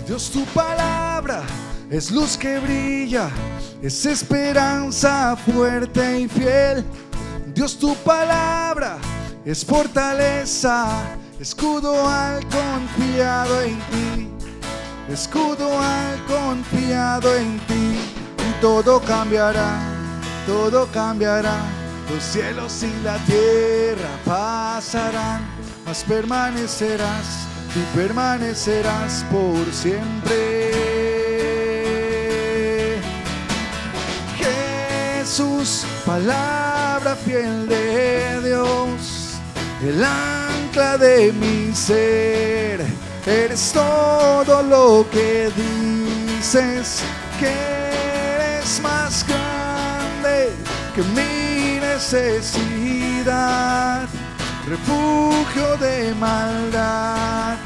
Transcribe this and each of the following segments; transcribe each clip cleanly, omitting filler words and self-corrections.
Dios, tu palabra es luz que brilla, es esperanza fuerte y fiel. Dios, tu palabra es fortaleza, escudo al confiado en ti, escudo al confiado en ti. Y todo cambiará, los cielos y la tierra pasarán, mas permanecerás, tú permanecerás por siempre. Jesús, palabra fiel de Dios, el ancla de mi ser, eres todo lo que dices, que eres más grande que mi necesidad, refugio de maldad,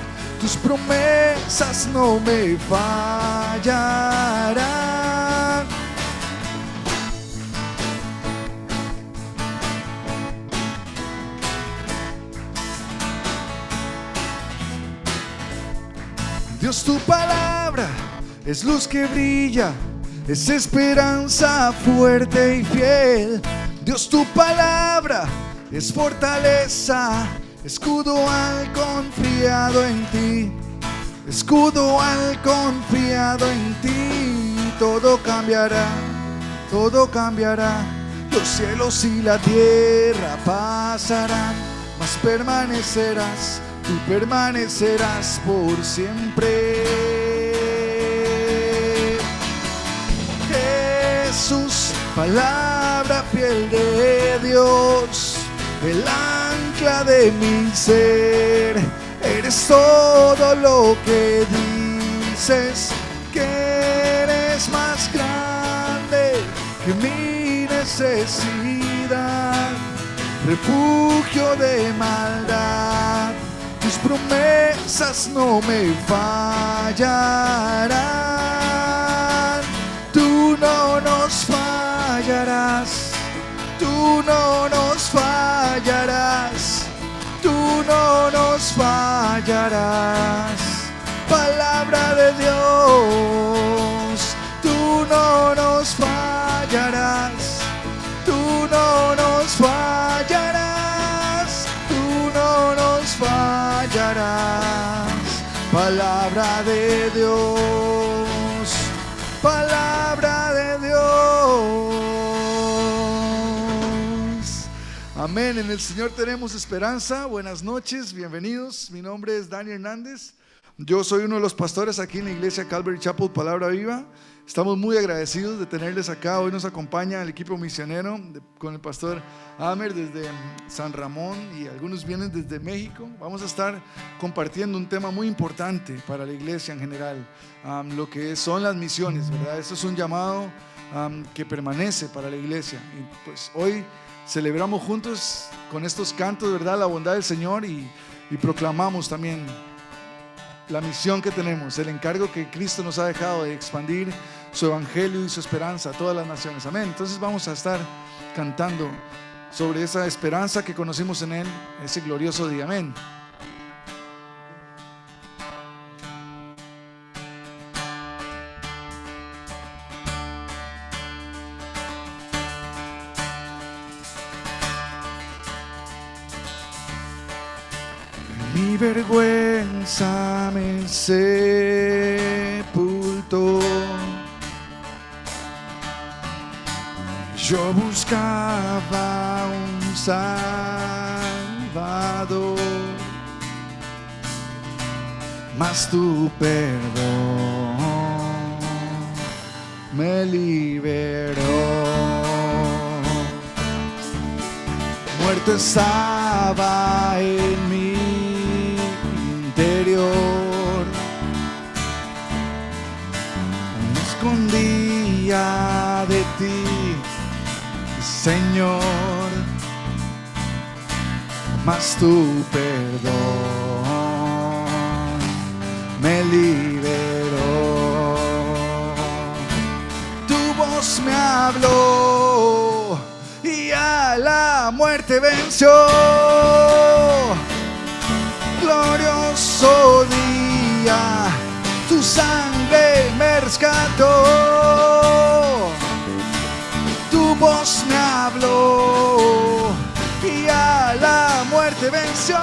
tus promesas no me fallarán. Dios, tu palabra es luz que brilla, es esperanza fuerte y fiel. Dios, tu palabra es fortaleza, escudo al confiado en ti, escudo al confiado en ti. Todo cambiará, los cielos y la tierra pasarán, mas permanecerás, tú permanecerás por siempre. Jesús, palabra fiel de Dios, el ancla de mi ser, eres todo lo que dices, que eres más grande que mi necesidad, refugio de maldad, tus promesas no me fallarán. Tú no nos fallarás, tú no nos fallarás, tú no nos fallarás. Palabra de Dios, tú no nos fallarás, tú no nos fallarás, tú no nos fallarás. Palabra de Dios, palabra de Dios. Amén. En el Señor tenemos esperanza. Buenas noches, bienvenidos. Mi nombre es Dani Hernández. Yo soy uno de los pastores aquí en la iglesia Calvary Chapel Palabra Viva. Estamos muy agradecidos de tenerles acá. Hoy nos acompaña el equipo misionero con el pastor Amer desde San Ramón y algunos vienen desde México. Vamos a estar compartiendo un tema muy importante para la iglesia en general, lo que son las misiones, ¿verdad? Esto es un llamado que permanece para la iglesia. Y pues hoy celebramos juntos con estos cantos, ¿verdad?, la bondad del Señor y proclamamos también la misión que tenemos, el encargo que Cristo nos ha dejado de expandir su evangelio y su esperanza a todas las naciones. Amén. Entonces vamos a estar cantando sobre esa esperanza que conocimos en Él, ese glorioso día. Amén. Mi vergüenza me sepultó, yo buscaba un Salvador, mas tu perdón me liberó. Muerto estaba en mi interior, me escondía de ti, Señor, mas tu perdón me liberó. Tu voz me habló y a la muerte venció. Glorioso día, tu sangre me rescató, tu voz me habló y a la muerte venció.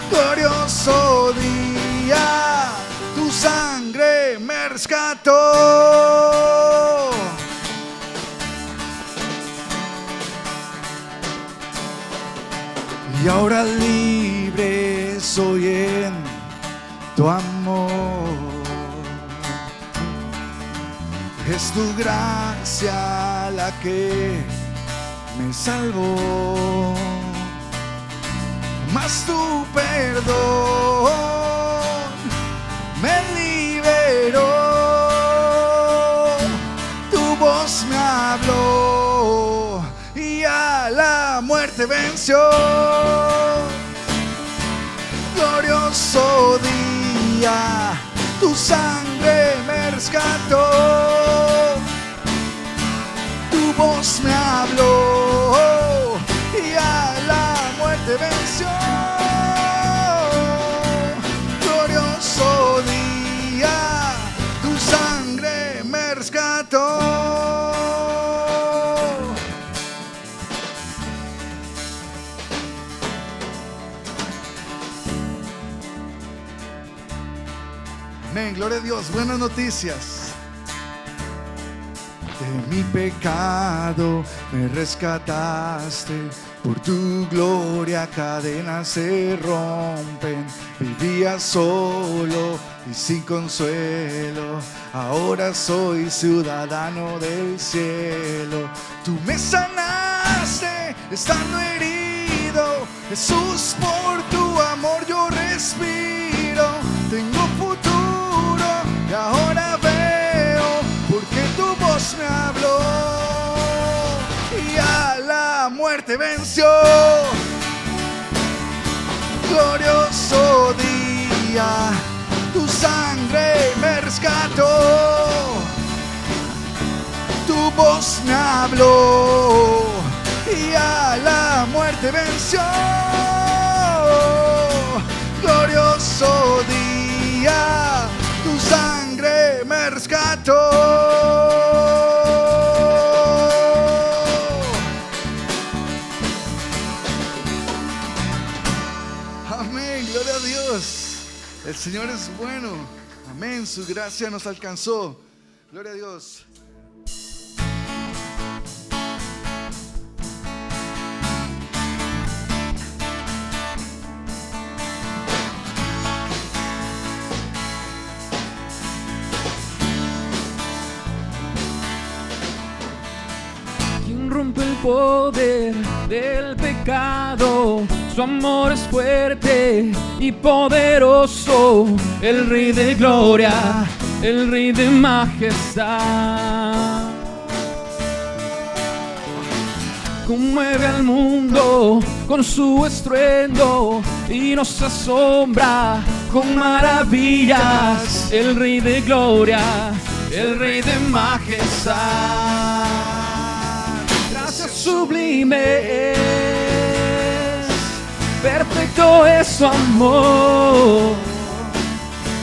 Glorioso día, tu sangre me rescató. Y ahora libre soy en tu amor. Es tu gracia la que me salvó, mas tu perdón me liberó. Tu voz me habló y a la muerte venció. Glorioso día, tu sangre me rescató, tu voz me habló y a la muerte venció. Glorioso día, tu sangre me rescató. Amén, gloria a Dios. Buenas noticias. De mi pecado me rescataste, por tu gloria cadenas se rompen. Vivía solo y sin consuelo, ahora soy ciudadano del cielo. Tú me sanaste estando herido, Jesús, por tu amor yo respiro. Tengo futuro y ahora veo, porque tu voz me habló y a la muerte venció. Glorioso día, tu sangre me rescató, tu voz me habló y a la muerte venció. Glorioso día, tu sangre me rescató. Amén, gloria a Dios. El Señor es bueno. Amén, su gracia nos alcanzó. Gloria a Dios. Rompe el poder del pecado, su amor es fuerte y poderoso, el Rey de gloria, el Rey de majestad. Conmueve al mundo con su estruendo y nos asombra con maravillas, el Rey de gloria, el Rey de majestad. Sublime es, perfecto es su amor.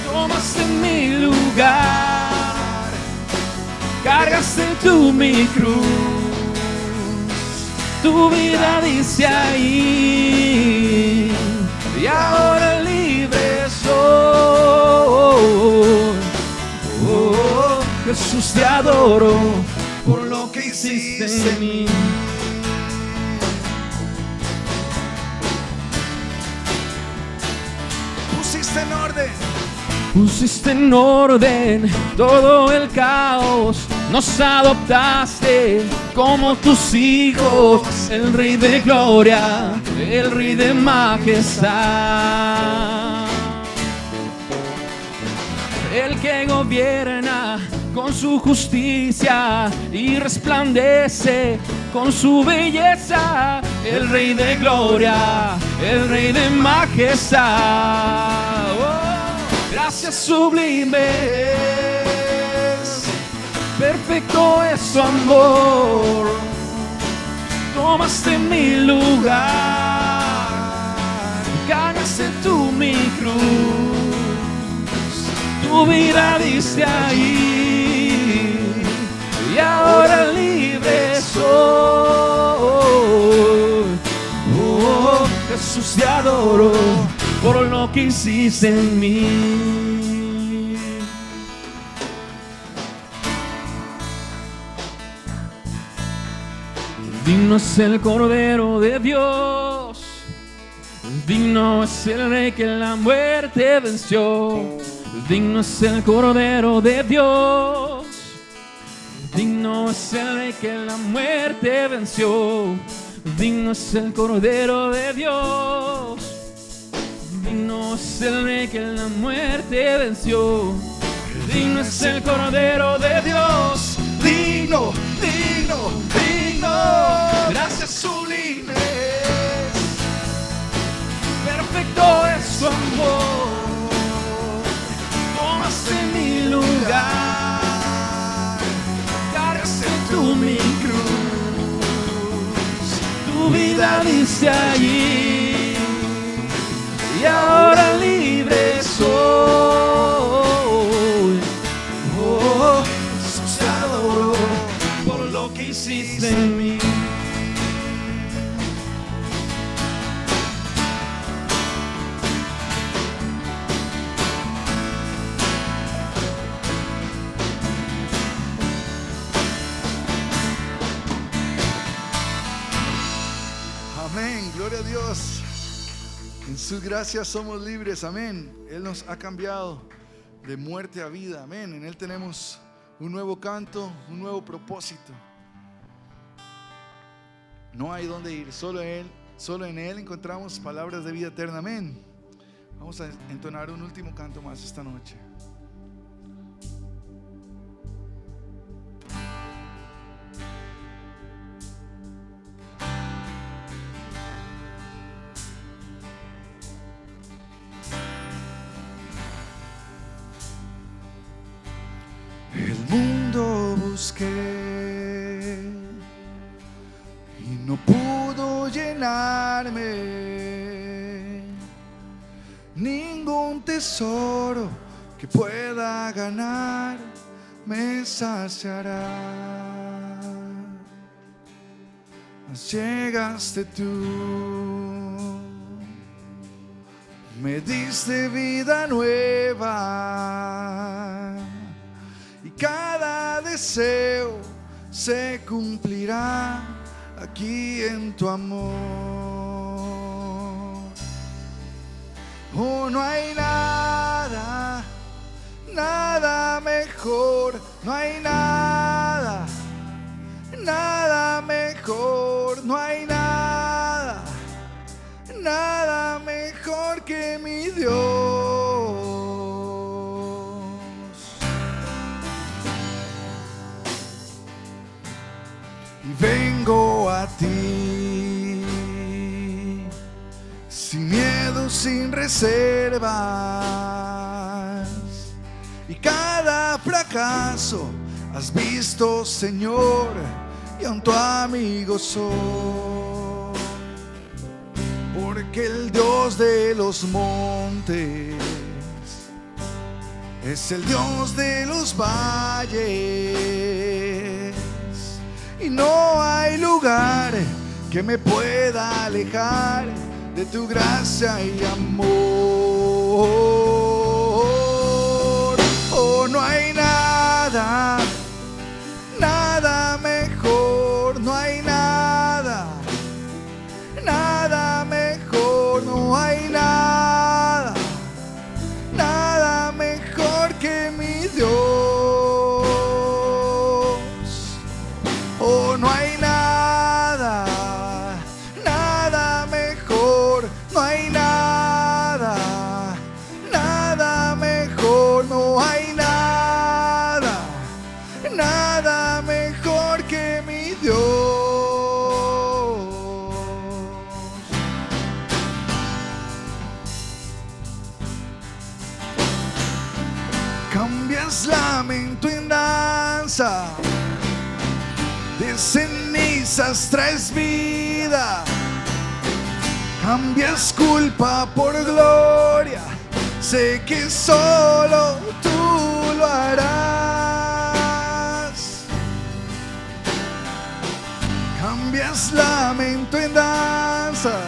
Tomaste mi lugar, cargaste tú mi cruz. Tu vida dice ahí, y ahora libre soy. Oh, Jesús, te adoro por lo que hiciste en mí. Pusiste en orden todo el caos, nos adoptaste como tus hijos, el Rey de gloria, el Rey de majestad. El que gobierna con su justicia y resplandece con su belleza, el Rey de gloria, el Rey de majestad. Oh, gracias sublimes, perfecto es su amor. Tomaste mi lugar, ganaste tú mi cruz. tu vida diste ahí, y ahora libre soy. Oh, Jesús, te adoro por lo que hiciste en mí. Digno es el Cordero de Dios, digno es el Rey que la muerte venció. Digno es el Cordero de Dios, digno es el Rey que la muerte venció. Digno es el Cordero de Dios, digno es el Rey que la muerte venció. Digno es el Cordero de Dios, digno, digno, digno. Gracias sublime. Perfecto es su amor. Tomaste mi lugar, cargaste tú mi cruz, tu vida diste allí, y ahora libre soy. Oh, Jesús, te adoro por lo que hiciste en mí. Amén, gloria a Dios. En sus gracias somos libres, amén. Él nos ha cambiado de muerte a vida, amén. En Él tenemos un nuevo canto, un nuevo propósito. No hay dónde ir, solo en Él encontramos palabras de vida eterna, amén. Vamos a entonar un último canto más esta noche. El mundo busqué y no pudo llenarme. Ningún tesoro que pueda ganar me saciará. Mas llegaste tú, me diste vida nueva. Y cada deseo se cumplirá aquí en tu amor. Oh, no hay nada, nada mejor. No hay nada, nada mejor. No hay nada, nada mejor que mi Dios. Vengo a ti, sin miedo, sin reservas. Y cada fracaso has visto, Señor, y aun tu amigo soy. Porque el Dios de los montes es el Dios de los valles. Y no hay lugar que me pueda alejar de tu gracia y amor. Oh, no hay nada, nada mejor. No hay nada, nada mejor. No hay nada, nada mejor que mi Dios. Oh, no hay nada, nada mejor. No hay nada, nada mejor. No hay nada, nada mejor que mi Dios. Cambias lamento en danza, de cenizas traes vida. Cambias culpa por gloria, sé que solo tú lo harás. Cambias lamento en danza,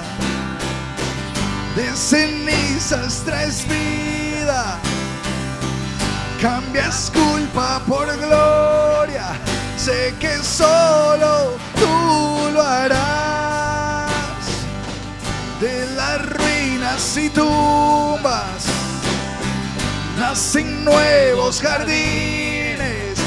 de cenizas traes vida, cambias culpa por gloria, sé que solo tú lo harás. De las ruinas y tumbas nacen nuevos jardines,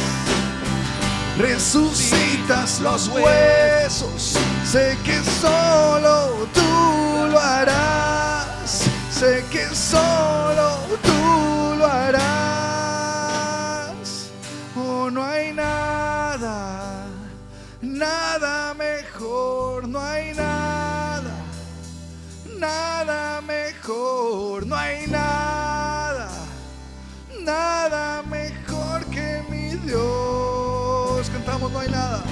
resucitas los huesos, sé que solo tú lo harás, sé que solo tú lo harás. Oh, no hay nada, nada mejor, no hay nada, nada mejor, no hay nada, nada mejor que mi Dios. Cantamos, no hay nada.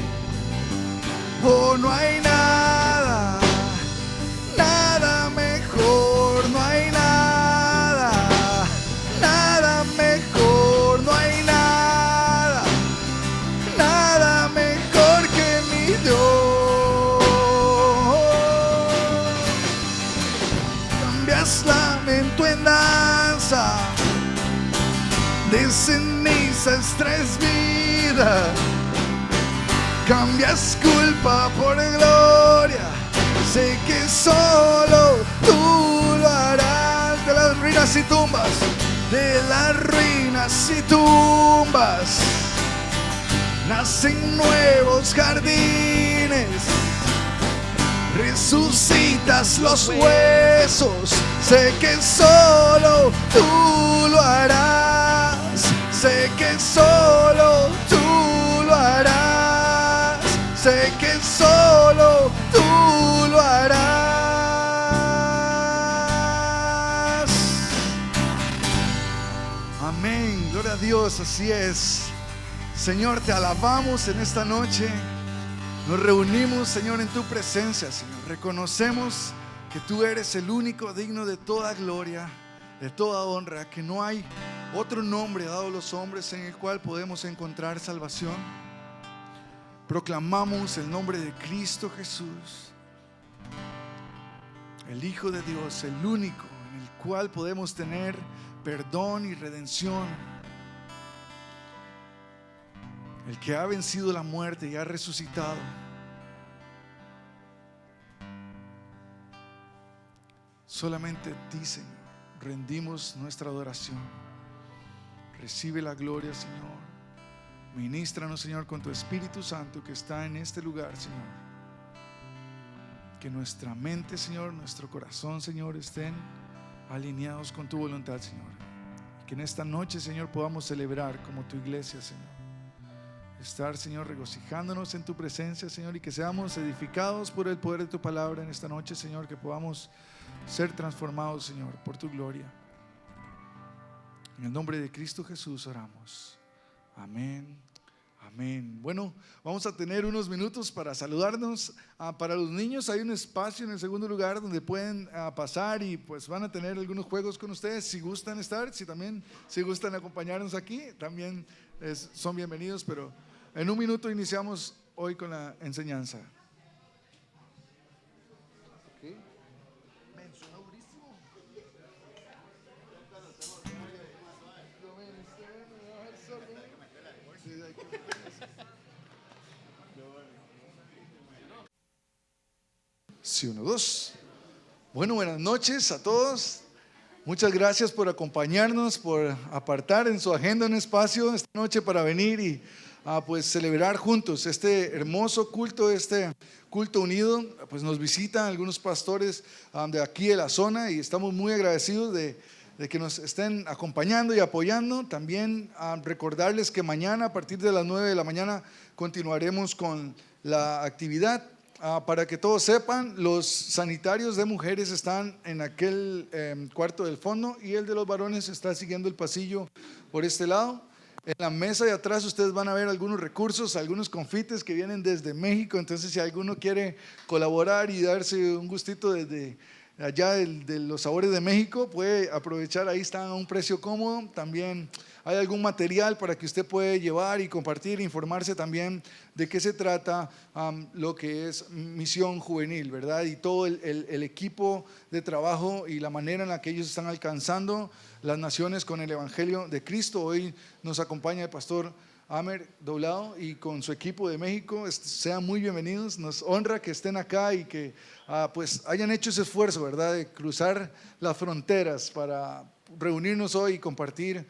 Oh, no hay nada, nada mejor, no hay nada, nada mejor, no hay nada, nada mejor que mi Dios. Cambias lamento en danza, de cenizas traes vida, cambias culpa por gloria, sé que solo tú lo harás. De las ruinas y tumbas, de las ruinas y tumbas nacen nuevos jardines, resucitas los huesos, sé que solo tú lo harás, sé que solo tú lo harás, sé que solo tú lo harás. Amén, gloria a Dios, así es. Señor, te alabamos en esta noche. Nos reunimos, Señor, en tu presencia, Señor. Reconocemos que tú eres el único digno de toda gloria, de toda honra, que no hay otro nombre dado a los hombres en el cual podemos encontrar salvación. Proclamamos el nombre de Cristo Jesús, el Hijo de Dios, el único en el cual podemos tener perdón y redención, el que ha vencido la muerte y ha resucitado. Solamente a ti, Señor, rendimos nuestra adoración. Recibe la gloria, Señor. Ministranos, Señor, con tu Espíritu Santo que está en este lugar, Señor. Que nuestra mente, Señor, nuestro corazón, Señor, estén alineados con tu voluntad, Señor. Que en esta noche, Señor, podamos celebrar como tu iglesia, Señor. Estar, Señor, regocijándonos en tu presencia, Señor, y que seamos edificados por el poder de tu palabra en esta noche, Señor. Que podamos ser transformados, Señor, por tu gloria. En el nombre de Cristo Jesús oramos. Amén. Amén. Bueno, vamos a tener unos minutos para saludarnos. Para los niños hay un espacio en el segundo lugar donde pueden pasar y pues van a tener algunos juegos con ustedes. Si gustan estar, si gustan acompañarnos aquí, también son bienvenidos. Pero en un minuto iniciamos hoy con la enseñanza. Sí, 1, 2. Bueno, buenas noches a todos. Muchas gracias por acompañarnos, por apartar en su agenda un espacio esta noche para venir y pues celebrar juntos este hermoso culto, este culto unido. Pues nos visitan algunos pastores de aquí de la zona y estamos muy agradecidos de que nos estén acompañando y apoyando. También recordarles que mañana a partir de las 9 de la mañana continuaremos con la actividad. Para que todos sepan, los sanitarios de mujeres están en aquel cuarto del fondo y el de los varones está siguiendo el pasillo por este lado. En la mesa de atrás ustedes van a ver algunos recursos, algunos confites que vienen desde México. Entonces si alguno quiere colaborar y darse un gustito desde allá de los Sabores de México, puede aprovechar, ahí están a un precio cómodo. También hay algún material para que usted puede llevar y compartir, informarse también de qué se trata lo que es Misión Juvenil, ¿verdad? Y todo el equipo de trabajo y la manera en la que ellos están alcanzando las naciones con el Evangelio de Cristo. Hoy nos acompaña el pastor Amer Doblado y con su equipo de México. Sean muy bienvenidos, nos honra que estén acá y que pues hayan hecho ese esfuerzo, ¿verdad?, de cruzar las fronteras para reunirnos hoy y compartir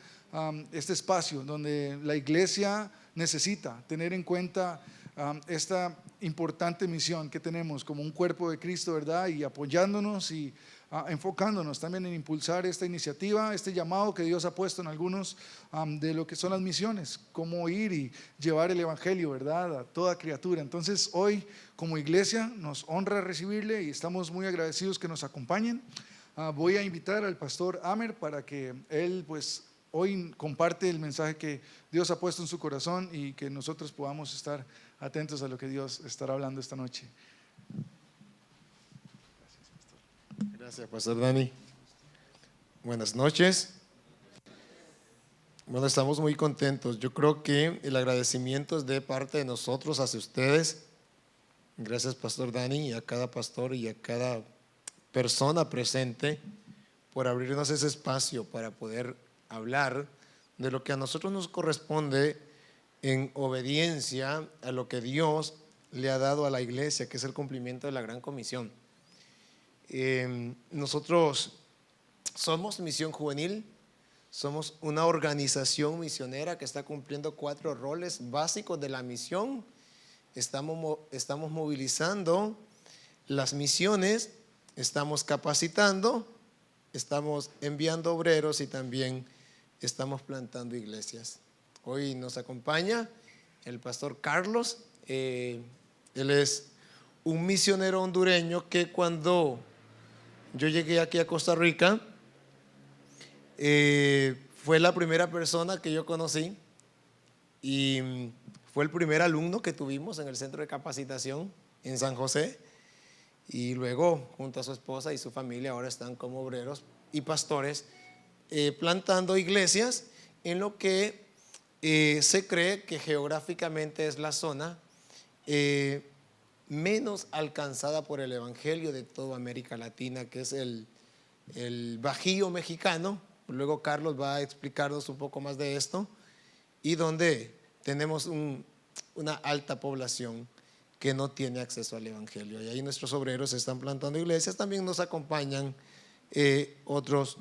este espacio donde la iglesia necesita tener en cuenta esta importante misión que tenemos como un cuerpo de Cristo, ¿verdad?, y apoyándonos y enfocándonos también en impulsar esta iniciativa, este llamado que Dios ha puesto en algunos de lo que son las misiones, cómo ir y llevar el evangelio, ¿verdad?, a toda criatura. Entonces hoy como iglesia nos honra recibirle y estamos muy agradecidos que nos acompañen. Voy a invitar al pastor Amer para que él pues hoy comparte el mensaje que Dios ha puesto en su corazón y que nosotros podamos estar atentos a lo que Dios estará hablando esta noche. Gracias, pastor Dani. Buenas noches. Bueno, estamos muy contentos. Yo creo que el agradecimiento es de parte de nosotros hacia ustedes. Gracias, pastor Dani, y a cada pastor y a cada persona presente por abrirnos ese espacio para poder hablar de lo que a nosotros nos corresponde en obediencia a lo que Dios le ha dado a la iglesia, que es el cumplimiento de la gran comisión. Nosotros somos Misión Juvenil, somos una organización misionera que está cumpliendo 4 roles básicos de la misión. Estamos movilizando las misiones, estamos capacitando, estamos enviando obreros y también estamos plantando iglesias. Hoy nos acompaña el pastor Carlos. Él es un misionero hondureño que cuando yo llegué aquí a Costa Rica fue la primera persona que yo conocí y fue el primer alumno que tuvimos en el centro de capacitación en San José, y luego junto a su esposa y su familia ahora están como obreros y pastores plantando iglesias en lo que se cree que geográficamente es la zona menos alcanzada por el evangelio de toda América Latina, que es el Bajío mexicano. Luego Carlos va a explicarnos un poco más de esto, y donde tenemos una alta población que no tiene acceso al evangelio, y ahí nuestros obreros están plantando iglesias. También nos acompañan otros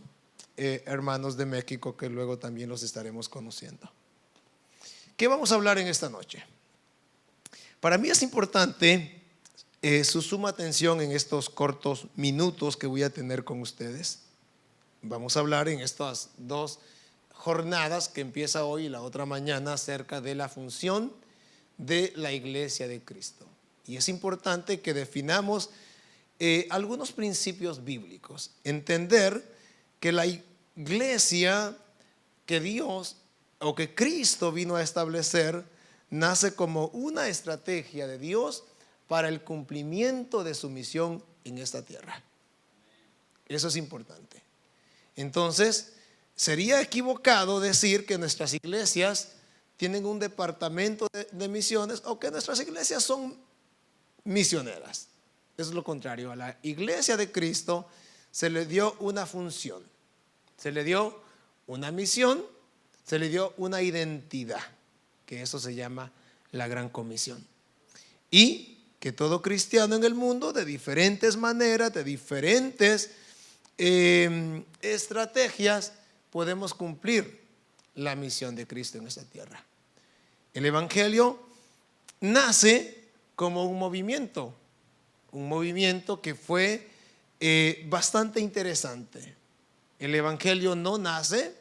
hermanos de México que luego también los estaremos conociendo. ¿Qué vamos a hablar en esta noche? Para mí es importante su suma atención en estos cortos minutos que voy a tener con ustedes. Vamos a hablar en estas 2 jornadas que empieza hoy y la otra mañana acerca de la función de la iglesia de Cristo. Y es importante que definamos algunos principios bíblicos. Entender que la iglesia que Dios o que Cristo vino a establecer nace como una estrategia de Dios para el cumplimiento de su misión en esta tierra. Eso es importante. Entonces, sería equivocado decir que nuestras iglesias tienen un departamento de misiones o que nuestras iglesias son misioneras. Es lo contrario. A la iglesia de Cristo se le dio una función, se le dio una misión, se le dio una identidad, que eso se llama la gran comisión. Y que todo cristiano en el mundo, de diferentes maneras, de diferentes estrategias, podemos cumplir la misión de Cristo en esta tierra. El evangelio nace como un movimiento que fue bastante interesante. El evangelio no nace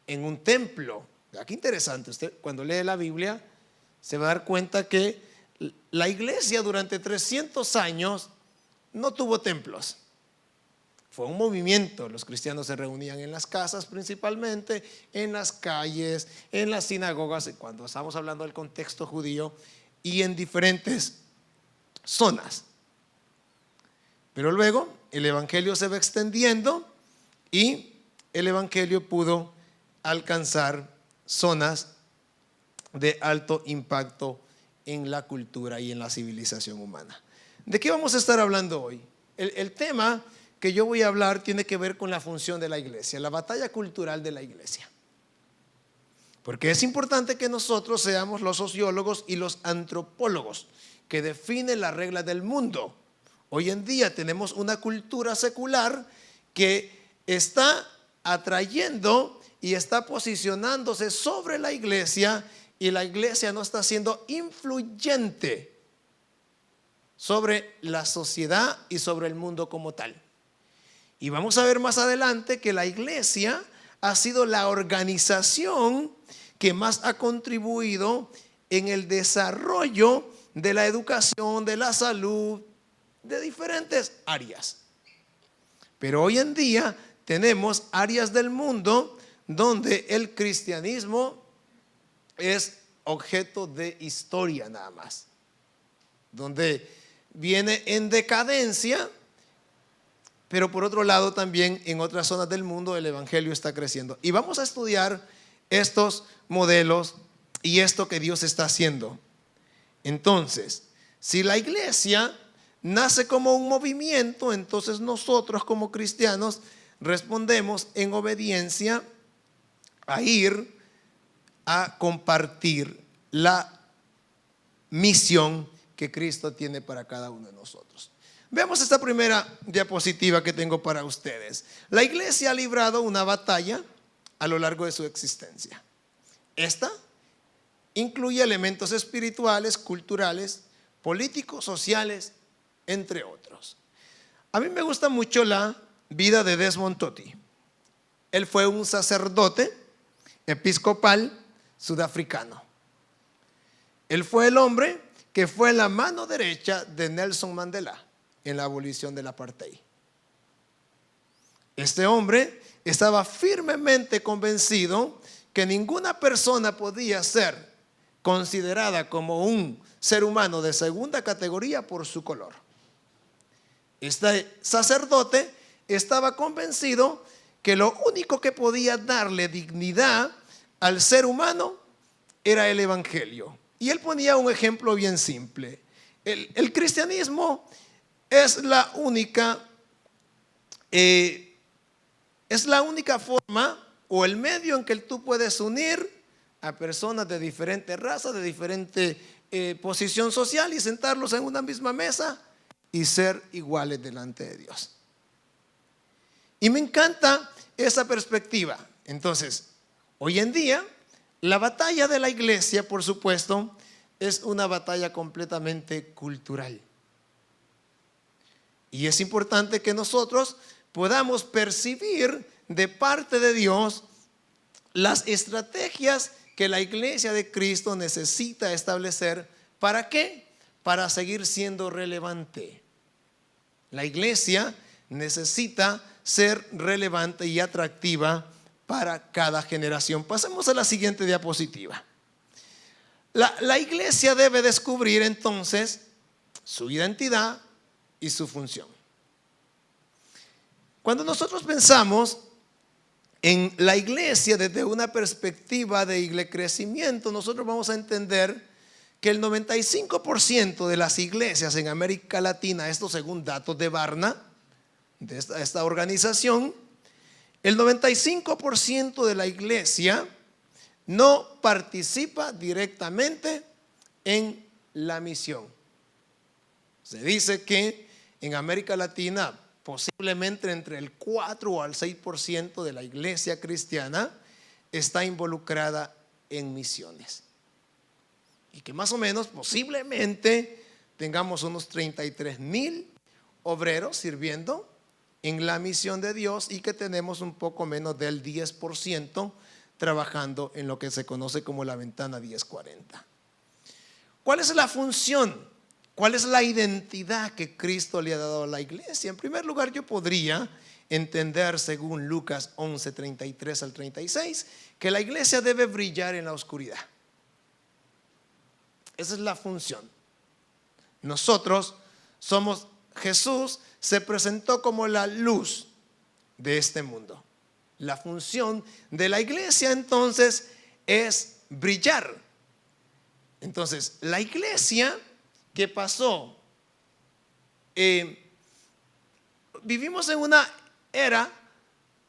en un templo. Qué interesante. Usted cuando lee la Biblia se va a dar cuenta que la iglesia durante 300 años no tuvo templos. Fue un movimiento. Los cristianos se reunían en las casas principalmente, en las calles, en las sinagogas, cuando estamos hablando del contexto judío, y en diferentes zonas. Pero luego el evangelio se va extendiendo y el evangelio pudo alcanzar zonas de alto impacto en la cultura y en la civilización humana. ¿De qué vamos a estar hablando hoy? El tema que yo voy a hablar tiene que ver con la función de la iglesia, la batalla cultural de la iglesia. Porque es importante que nosotros seamos los sociólogos y los antropólogos que definen las reglas del mundo. Hoy en día tenemos una cultura secular que está atrayendo y está posicionándose sobre la iglesia, y la iglesia no está siendo influyente sobre la sociedad y sobre el mundo como tal. Y vamos a ver más adelante que la iglesia ha sido la organización que más ha contribuido en el desarrollo de la educación, de la salud, de diferentes áreas. Pero hoy en día tenemos áreas del mundo donde el cristianismo es objeto de historia nada más, donde viene en decadencia, pero por otro lado también en otras zonas del mundo el evangelio está creciendo. Y vamos a estudiar estos modelos y esto que Dios está haciendo. Entonces, si la iglesia nace como un movimiento, entonces nosotros como cristianos respondemos en obediencia a ir a compartir la misión que Cristo tiene para cada uno de nosotros. Veamos esta primera diapositiva que tengo para ustedes. La iglesia ha librado una batalla a lo largo de su existencia. Esta incluye elementos espirituales, culturales, políticos, sociales, entre otros. A mí me gusta mucho la vida de Desmond Tutu. Él fue un sacerdote episcopal sudafricano. Él fue el hombre que fue la mano derecha de Nelson Mandela en la abolición del apartheid. Este hombre estaba firmemente convencido que ninguna persona podía ser considerada como un ser humano de segunda categoría por su color. Este sacerdote estaba convencido que lo único que podía darle dignidad al ser humano era el evangelio. Y él ponía un ejemplo bien simple. El cristianismo es la única forma o el medio en que tú puedes unir a personas de diferentes razas, de diferente posición social, y sentarlos en una misma mesa y ser iguales delante de Dios. Y me encanta esa perspectiva. Entonces, hoy en día, la batalla de la iglesia, por supuesto, es una batalla completamente cultural. Y es importante que nosotros podamos percibir de parte de Dios las estrategias que la iglesia de Cristo necesita establecer. ¿Para qué? Para seguir siendo relevante. La iglesia necesita ser relevante y atractiva para cada generación. Pasemos a la siguiente diapositiva. La iglesia debe descubrir entonces su identidad y su función. Cuando nosotros pensamos en la iglesia desde una perspectiva de crecimiento, nosotros vamos a entender que el 95% de las iglesias en América Latina, esto según datos de Barna, de esta organización, el 95% de la iglesia no participa directamente en la misión. Se dice que en América Latina posiblemente entre el 4 al 6% de la iglesia cristiana está involucrada en misiones. Y que más o menos posiblemente tengamos unos 33,000 obreros sirviendo en la misión de Dios, y que tenemos un poco menos del 10% trabajando en lo que se conoce como la ventana 1040. ¿Cuál es la función? ¿Cuál es la identidad que Cristo le ha dado a la iglesia? En primer lugar, yo podría entender, según Lucas 11, 33 al 36, que la iglesia debe brillar en la oscuridad. Esa es la función. Jesús se presentó como la luz de este mundo. La función de la iglesia entonces es brillar. Entonces, la iglesia que pasó, vivimos en una era,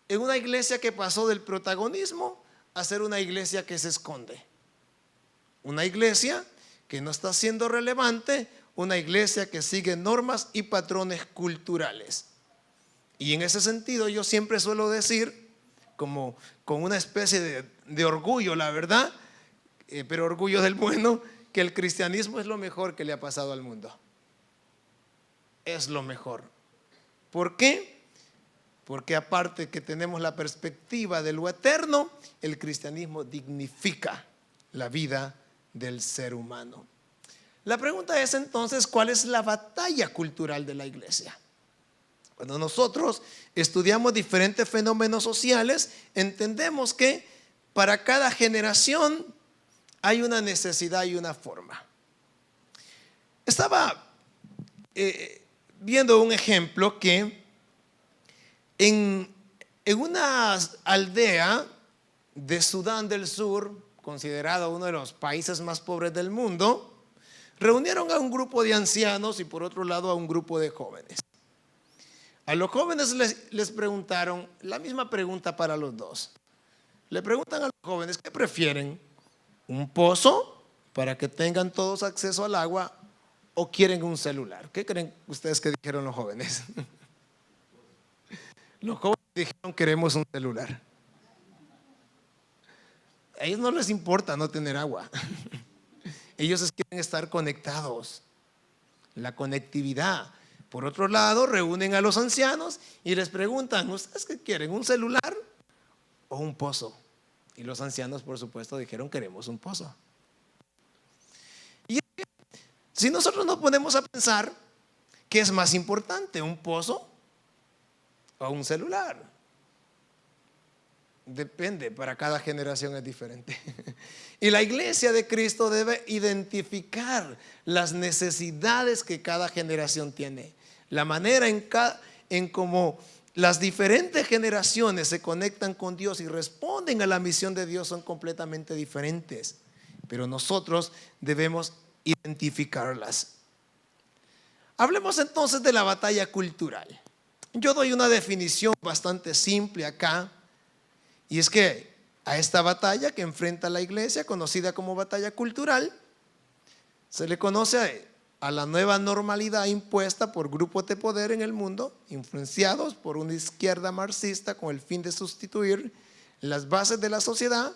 en una iglesia que pasó del protagonismo a ser una iglesia que se esconde. Una iglesia que no está siendo relevante, una iglesia que sigue normas y patrones culturales. Y en ese sentido yo siempre suelo decir, como con una especie de orgullo, la verdad, pero orgullo del bueno, que el cristianismo es lo mejor que le ha pasado al mundo. Es lo mejor. ¿Por qué? Porque aparte que tenemos la perspectiva de lo eterno, el cristianismo dignifica la vida del ser humano. La pregunta es entonces, ¿cuál es la batalla cultural de la iglesia? Cuando nosotros estudiamos diferentes fenómenos sociales, entendemos que para cada generación hay una necesidad y una forma. Estaba viendo un ejemplo que en una aldea de Sudán del Sur, considerado uno de los países más pobres del mundo, reunieron a un grupo de ancianos y por otro lado a un grupo de jóvenes. A los jóvenes les preguntaron la misma pregunta para los dos. Le preguntan a los jóvenes, ¿qué prefieren? ¿Un pozo para que tengan todos acceso al agua o quieren un celular? ¿Qué creen ustedes que dijeron los jóvenes? Los jóvenes dijeron, queremos un celular. A ellos no les importa no tener agua. Ellos quieren estar conectados. La conectividad. Por otro lado, reúnen a los ancianos y les preguntan, ¿ustedes qué quieren? ¿Un celular o un pozo? Y los ancianos, por supuesto, dijeron, queremos un pozo. Y si nosotros nos ponemos a pensar, ¿qué es más importante? ¿Un pozo o un celular? Depende, para cada generación es diferente. Y la iglesia de Cristo debe identificar las necesidades que cada generación tiene. La manera en cómo las diferentes generaciones se conectan con Dios y responden a la misión de Dios son completamente diferentes. Pero nosotros debemos identificarlas. Hablemos entonces de la batalla cultural. Yo doy una definición bastante simple acá. Y es que a esta batalla que enfrenta la iglesia, conocida como batalla cultural, se le conoce a la nueva normalidad impuesta por grupos de poder en el mundo, influenciados por una izquierda marxista con el fin de sustituir las bases de la sociedad,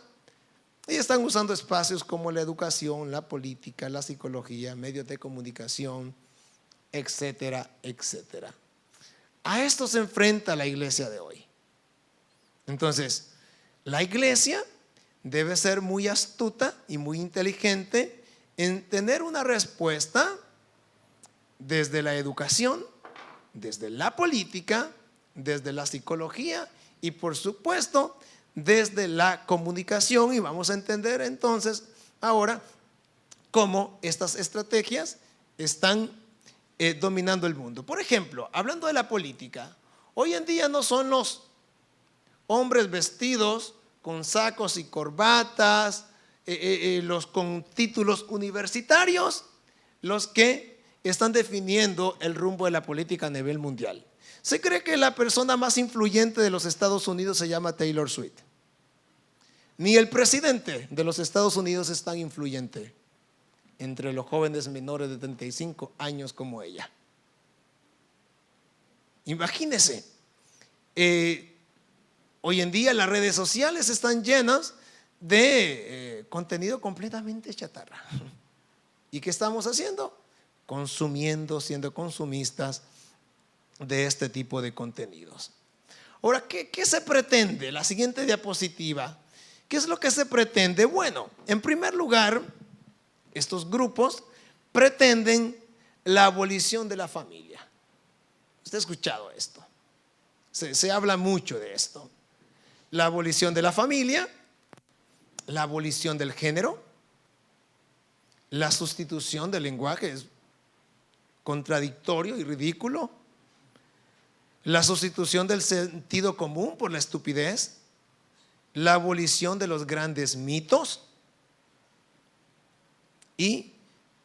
y están usando espacios como la educación, la política, la psicología, medios de comunicación, etcétera, etcétera. A esto se enfrenta la iglesia de hoy. Entonces, la iglesia debe ser muy astuta y muy inteligente en tener una respuesta desde la educación, desde la política, desde la psicología y por supuesto desde la comunicación. Y vamos a entender entonces ahora cómo estas estrategias están dominando el mundo. Por ejemplo, hablando de la política, hoy en día no son los hombres vestidos con sacos y corbatas, los con títulos universitarios, los que están definiendo el rumbo de la política a nivel mundial. Se cree que la persona más influyente de los Estados Unidos se llama Taylor Swift. Ni el presidente de los Estados Unidos es tan influyente entre los jóvenes menores de 35 años como ella. Imagínense, hoy en día las redes sociales están llenas de contenido completamente chatarra. ¿Y qué estamos haciendo? Consumiendo, siendo consumistas de este tipo de contenidos. Ahora, ¿qué se pretende? La siguiente diapositiva. ¿Qué es lo que se pretende? Bueno, en primer lugar, estos grupos pretenden la abolición de la familia. ¿Usted ha escuchado esto? Se habla mucho de esto. La abolición de la familia, la abolición del género, la sustitución del lenguaje es contradictorio y ridículo, la sustitución del sentido común por la estupidez, la abolición de los grandes mitos y,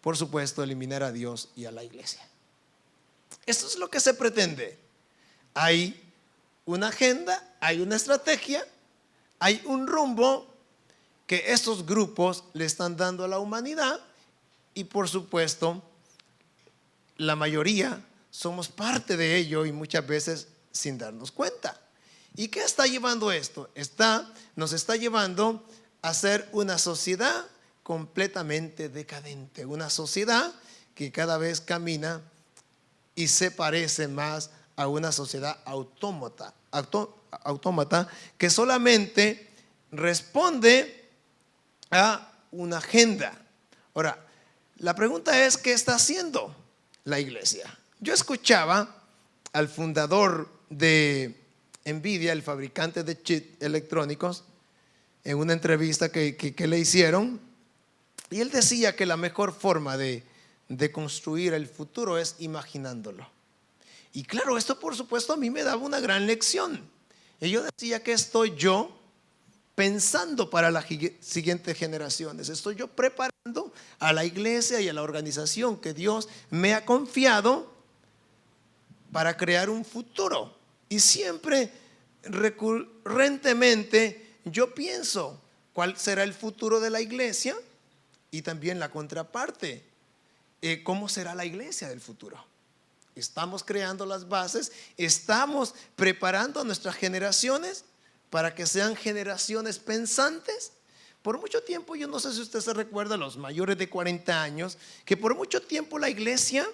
por supuesto, eliminar a Dios y a la iglesia. Esto es lo que se pretende. Hay una agenda, hay una estrategia, hay un rumbo que estos grupos le están dando a la humanidad y, por supuesto, la mayoría somos parte de ello y muchas veces sin darnos cuenta. ¿Y qué está llevando esto? Nos está llevando a ser una sociedad completamente decadente, una sociedad que cada vez camina y se parece más a una sociedad autómata que solamente responde a una agenda. Ahora, la pregunta es, ¿qué está haciendo la iglesia? Yo escuchaba al fundador de Nvidia, el fabricante de chips electrónicos, en una entrevista que le hicieron, y él decía que la mejor forma de construir el futuro es imaginándolo. Y claro, esto por supuesto a mí me daba una gran lección. Y yo decía, que estoy yo pensando para las siguientes generaciones? Estoy yo preparando a la iglesia y a la organización que Dios me ha confiado para crear un futuro. Y siempre, recurrentemente, yo pienso cuál será el futuro de la iglesia y también la contraparte. ¿Cómo será la iglesia del futuro? Estamos creando las bases, estamos preparando a nuestras generaciones para que sean generaciones pensantes. Por mucho tiempo, yo no sé si usted se recuerda, los mayores de 40 años, que por mucho tiempo la iglesia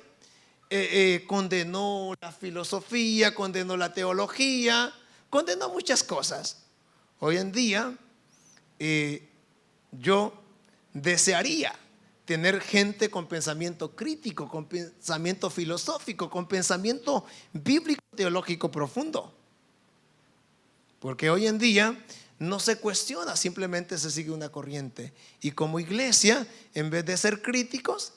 condenó la filosofía, condenó la teología, condenó muchas cosas. Hoy en día yo desearía tener gente con pensamiento crítico, con pensamiento filosófico, con pensamiento bíblico teológico profundo, porque hoy en día no se cuestiona, simplemente se sigue una corriente. Y como iglesia, en vez de ser críticos,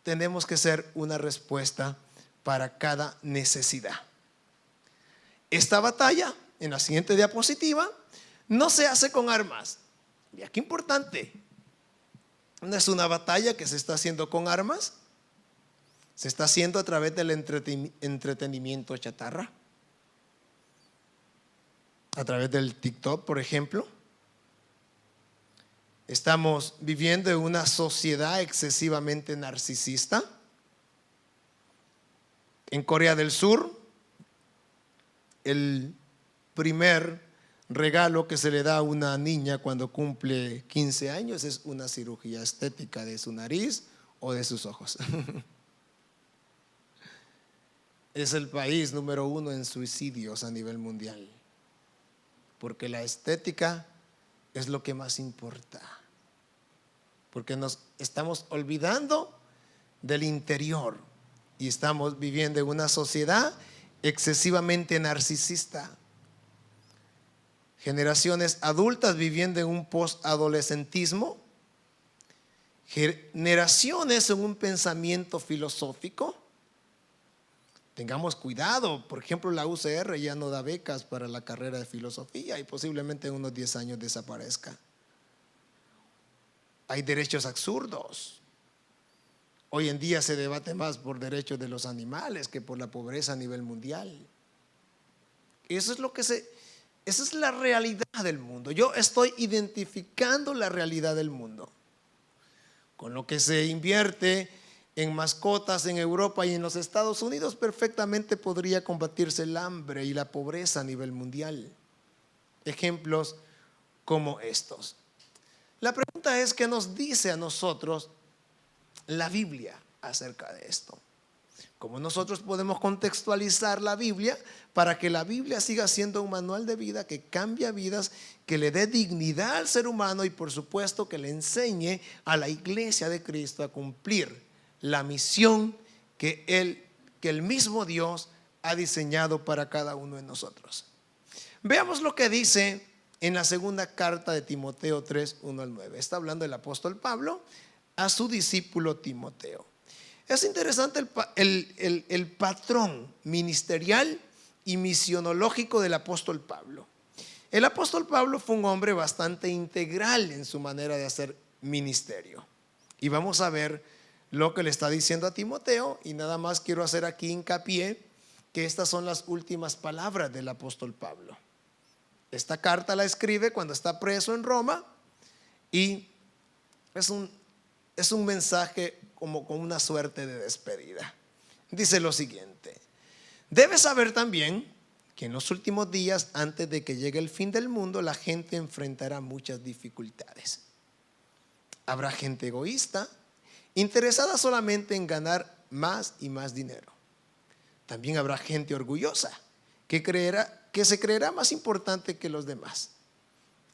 tenemos que ser una respuesta para cada necesidad. Esta batalla, en la siguiente diapositiva, no se hace con armas. Y aquí importante, no es una batalla que se está haciendo con armas, se está haciendo a través del entretenimiento chatarra, a través del TikTok, por ejemplo. Estamos viviendo en una sociedad excesivamente narcisista. En Corea del Sur, el primer regalo que se le da a una niña cuando cumple 15 años es una cirugía estética de su nariz o de sus ojos. Es el país número 1 en suicidios a nivel mundial, porque la estética es lo que más importa, porque nos estamos olvidando del interior y estamos viviendo en una sociedad excesivamente narcisista. Generaciones adultas viviendo en un post-adolescentismo, generaciones en un pensamiento filosófico. Tengamos cuidado, por ejemplo, la UCR ya no da becas para la carrera de filosofía y posiblemente en unos 10 años desaparezca. Hay derechos absurdos. Hoy en día se debate más por derechos de los animales que por la pobreza a nivel mundial. Esa es la realidad del mundo. Yo estoy identificando la realidad del mundo. Con lo que se invierte en mascotas en Europa y en los Estados Unidos, perfectamente podría combatirse el hambre y la pobreza a nivel mundial. Ejemplos como estos. La pregunta es, ¿qué nos dice a nosotros la Biblia acerca de esto? ¿Cómo nosotros podemos contextualizar la Biblia para que la Biblia siga siendo un manual de vida que cambia vidas, que le dé dignidad al ser humano y por supuesto que le enseñe a la iglesia de Cristo a cumplir la misión que el mismo Dios ha diseñado para cada uno de nosotros? Veamos lo que dice en la segunda carta de Timoteo 3, 1 al 9. Está hablando el apóstol Pablo a su discípulo Timoteo. Es interesante el patrón ministerial y misionológico del apóstol Pablo. El apóstol Pablo fue un hombre bastante integral en su manera de hacer ministerio. Y vamos a ver lo que le está diciendo a Timoteo, y nada más quiero hacer aquí hincapié que estas son las últimas palabras del apóstol Pablo. Esta carta la escribe cuando está preso en Roma, y es un mensaje como con una suerte de despedida. Dice lo siguiente: debes saber también que en los últimos días, antes de que llegue el fin del mundo, la gente enfrentará muchas dificultades. Habrá gente egoísta, interesada solamente en ganar más y más dinero. También habrá gente orgullosa que se creerá más importante que los demás.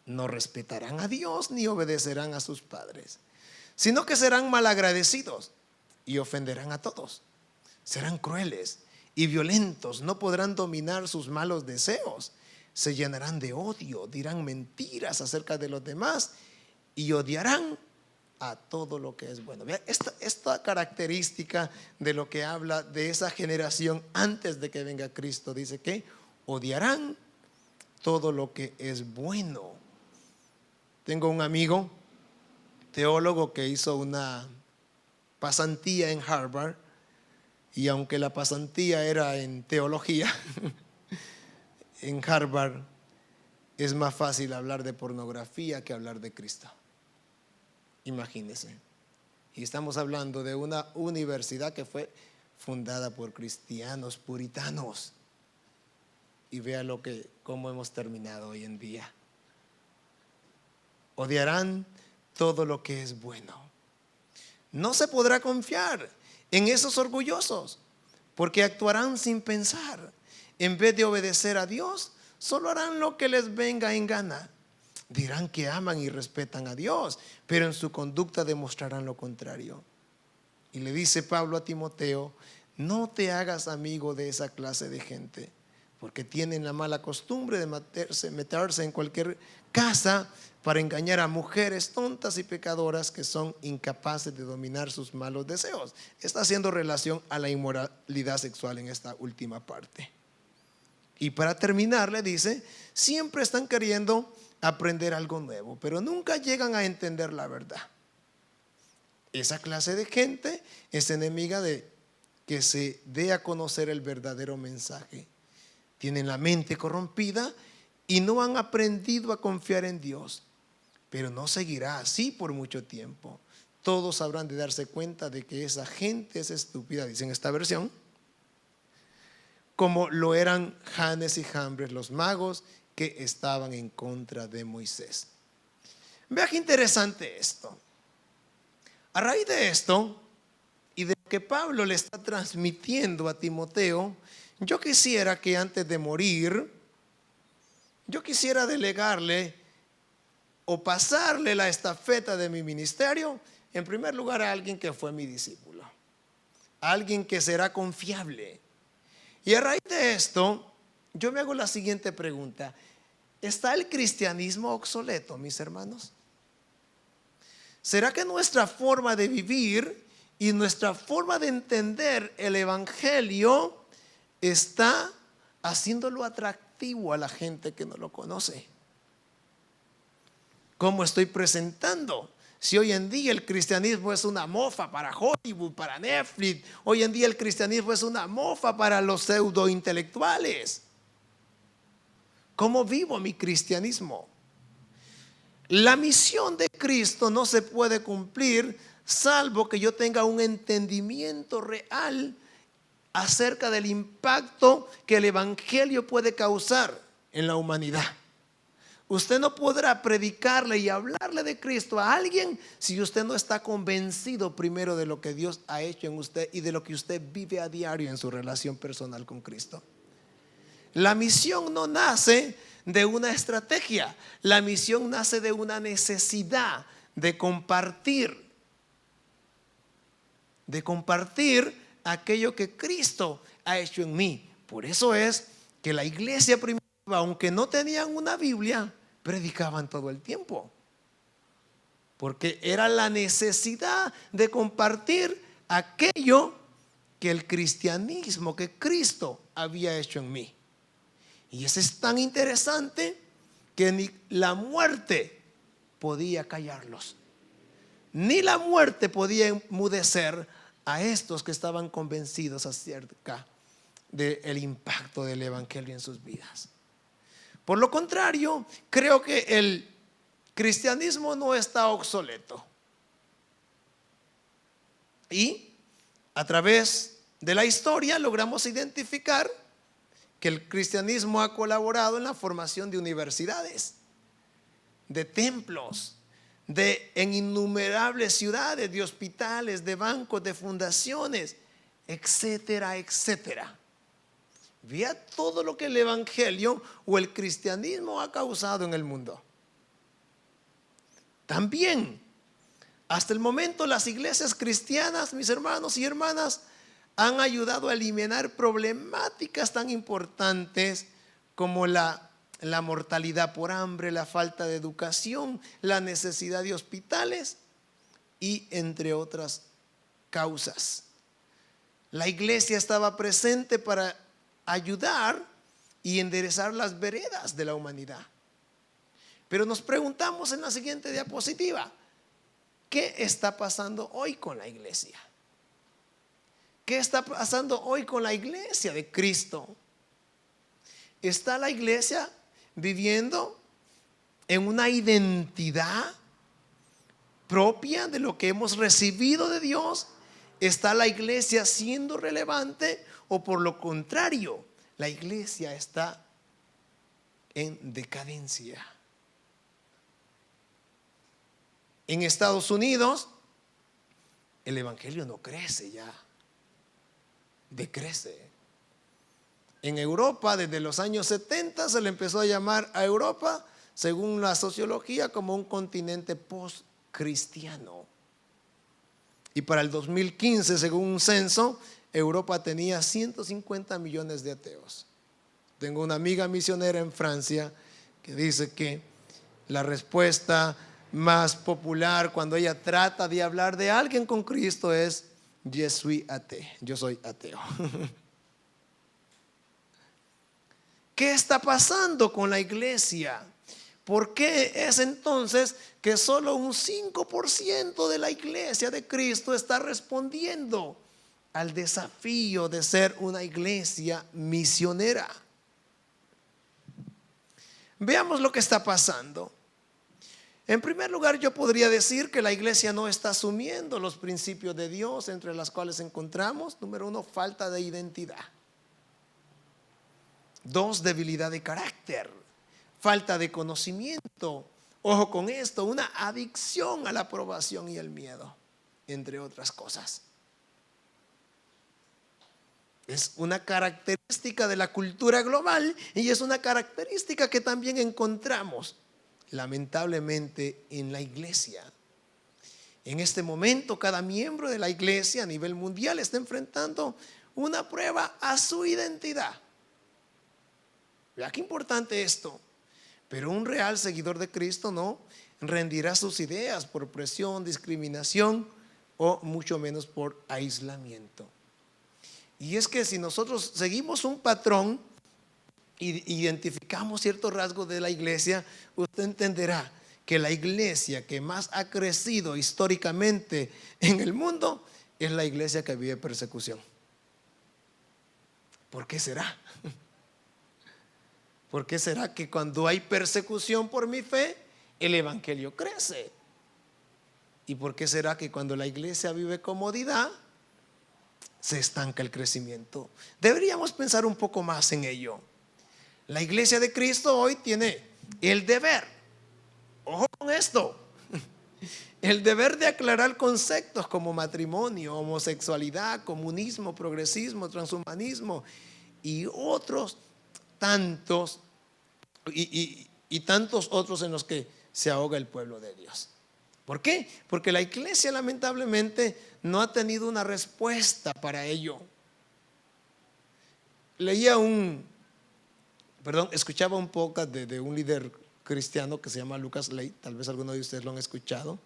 No respetarán a Dios ni obedecerán a sus padres, sino que serán malagradecidos y ofenderán a todos. Serán crueles y violentos, no podrán dominar sus malos deseos, se llenarán de odio, dirán mentiras acerca de los demás y odiarán a todo lo que es bueno. Vean, esta característica de lo que habla de esa generación antes de que venga Cristo, dice que odiarán todo lo que es bueno. Tengo un amigo teólogo que hizo una pasantía en Harvard, y aunque la pasantía era en teología, en Harvard es más fácil hablar de pornografía que hablar de Cristo. Imagínense. Y estamos hablando de una universidad que fue fundada por cristianos puritanos. Y vea cómo hemos terminado hoy en día. Odiarán todo lo que es bueno. No se podrá confiar en esos orgullosos, porque actuarán sin pensar. En vez de obedecer a Dios, solo harán lo que les venga en gana. Dirán que aman y respetan a Dios, pero en su conducta demostrarán lo contrario. Y le dice Pablo a Timoteo: no te hagas amigo de esa clase de gente, porque tienen la mala costumbre de meterse en cualquier casa para engañar a mujeres tontas y pecadoras que son incapaces de dominar sus malos deseos. Está haciendo relación a la inmoralidad sexual en esta última parte. Y para terminar le dice: siempre están queriendo aprender algo nuevo, pero nunca llegan a entender la verdad. Esa clase de gente es enemiga de que se dé a conocer el verdadero mensaje. Tienen la mente corrompida y no han aprendido a confiar en Dios. Pero no seguirá así por mucho tiempo. Todos habrán de darse cuenta de que esa gente es estúpida, dice en esta versión, como lo eran Janes y Jambres, los magos que estaban en contra de Moisés. Vea qué interesante esto. A raíz de esto y de lo que Pablo le está transmitiendo a Timoteo, yo quisiera que antes de morir, yo quisiera delegarle o pasarle la estafeta de mi ministerio, en primer lugar, a alguien que fue mi discípulo, a alguien que será confiable. Y a raíz de esto, yo me hago la siguiente pregunta: ¿está el cristianismo obsoleto, mis hermanos? ¿Será que nuestra forma de vivir y nuestra forma de entender el evangelio está haciéndolo atractivo a la gente que no lo conoce? ¿Cómo estoy presentando? Si hoy en día el cristianismo es una mofa para Hollywood, para Netflix, hoy en día el cristianismo es una mofa para los pseudo intelectuales. ¿Cómo vivo mi cristianismo? La misión de Cristo no se puede cumplir salvo que yo tenga un entendimiento real acerca del impacto que el evangelio puede causar en la humanidad. Usted no podrá predicarle y hablarle de Cristo a alguien si usted no está convencido primero de lo que Dios ha hecho en usted y de lo que usted vive a diario en su relación personal con Cristo. La misión no nace de una estrategia, la misión nace de una necesidad de compartir aquello que Cristo ha hecho en mí. Por eso es que la iglesia primitiva, aunque no tenían una Biblia, predicaban todo el tiempo, porque era la necesidad de compartir aquello que el cristianismo, que Cristo había hecho en mí. Y eso es tan interesante que ni la muerte podía callarlos, ni la muerte podía enmudecer a estos que estaban convencidos acerca del impacto del evangelio en sus vidas. Por lo contrario, creo que el cristianismo no está obsoleto. Y a través de la historia logramos identificar que el cristianismo ha colaborado en la formación de universidades, de templos, en innumerables ciudades, de hospitales, de bancos, de fundaciones, etcétera, etcétera. Vea todo lo que el evangelio o el cristianismo ha causado en el mundo. También, hasta el momento, las iglesias cristianas, mis hermanos y hermanas, han ayudado a eliminar problemáticas tan importantes como la mortalidad por hambre, la falta de educación, la necesidad de hospitales y entre otras causas. La iglesia estaba presente para ayudar y enderezar las veredas de la humanidad. Pero nos preguntamos en la siguiente diapositiva, ¿qué está pasando hoy con la iglesia? ¿Qué está pasando hoy con la iglesia de Cristo? ¿Está la iglesia viviendo en una identidad propia de lo que hemos recibido de Dios? ¿Está la iglesia siendo relevante o por lo contrario, la iglesia está en decadencia? En Estados Unidos el evangelio no crece ya, decrece. En Europa, desde los años 70 se le empezó a llamar a Europa, según la sociología, como un continente post-cristiano. Y para el 2015, según un censo, Europa tenía 150 millones de ateos. Tengo una amiga misionera en Francia que dice que la respuesta más popular cuando ella trata de hablar de alguien con Cristo es Je suis athée, yo soy ateo. ¿Qué está pasando con la iglesia? ¿Por qué es entonces que solo un 5% de la iglesia de Cristo está respondiendo al desafío de ser una iglesia misionera? Veamos lo que está pasando. En primer lugar, yo podría decir que la iglesia no está asumiendo los principios de Dios, entre los cuales encontramos, número 1, falta de identidad. 2, debilidad de carácter, falta de conocimiento. Ojo con esto, una adicción a la aprobación y el miedo, entre otras cosas. Es una característica de la cultura global y es una característica que también encontramos lamentablemente en la iglesia. En este momento cada miembro de la iglesia a nivel mundial está enfrentando una prueba a su identidad. Vea qué importante esto. Pero un real seguidor de Cristo no rendirá sus ideas por presión, discriminación o mucho menos por aislamiento. Y es que si nosotros seguimos un patrón y identificamos ciertos rasgos de la iglesia, usted entenderá que la iglesia que más ha crecido históricamente en el mundo es la iglesia que vive persecución. ¿Por qué será? ¿Por qué será que cuando hay persecución por mi fe, el evangelio crece? ¿Y por qué será que cuando la iglesia vive comodidad, se estanca el crecimiento? Deberíamos pensar un poco más en ello. La iglesia de Cristo hoy tiene el deber, ojo con esto, el deber de aclarar conceptos como matrimonio, homosexualidad, comunismo, progresismo, transhumanismo y otros tantos y tantos otros en los que se ahoga el pueblo de Dios. ¿Por qué? Porque la iglesia lamentablemente no ha tenido una respuesta para ello. Escuchaba un podcast de un líder cristiano que se llama Lucas Ley, tal vez alguno de ustedes lo han escuchado.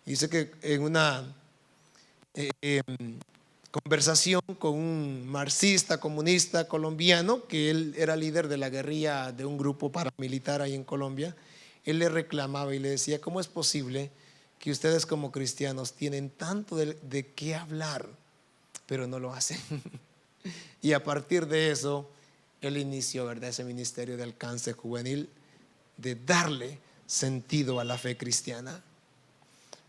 Dice que en una conversación con un marxista, comunista colombiano, que él era líder de la guerrilla de un grupo paramilitar ahí en Colombia. Él le reclamaba y le decía: ¿cómo es posible que ustedes como cristianos tienen tanto de qué hablar, pero no lo hacen? Y a partir de eso, él inició, ¿verdad?, ese ministerio de alcance juvenil, de darle sentido a la fe cristiana.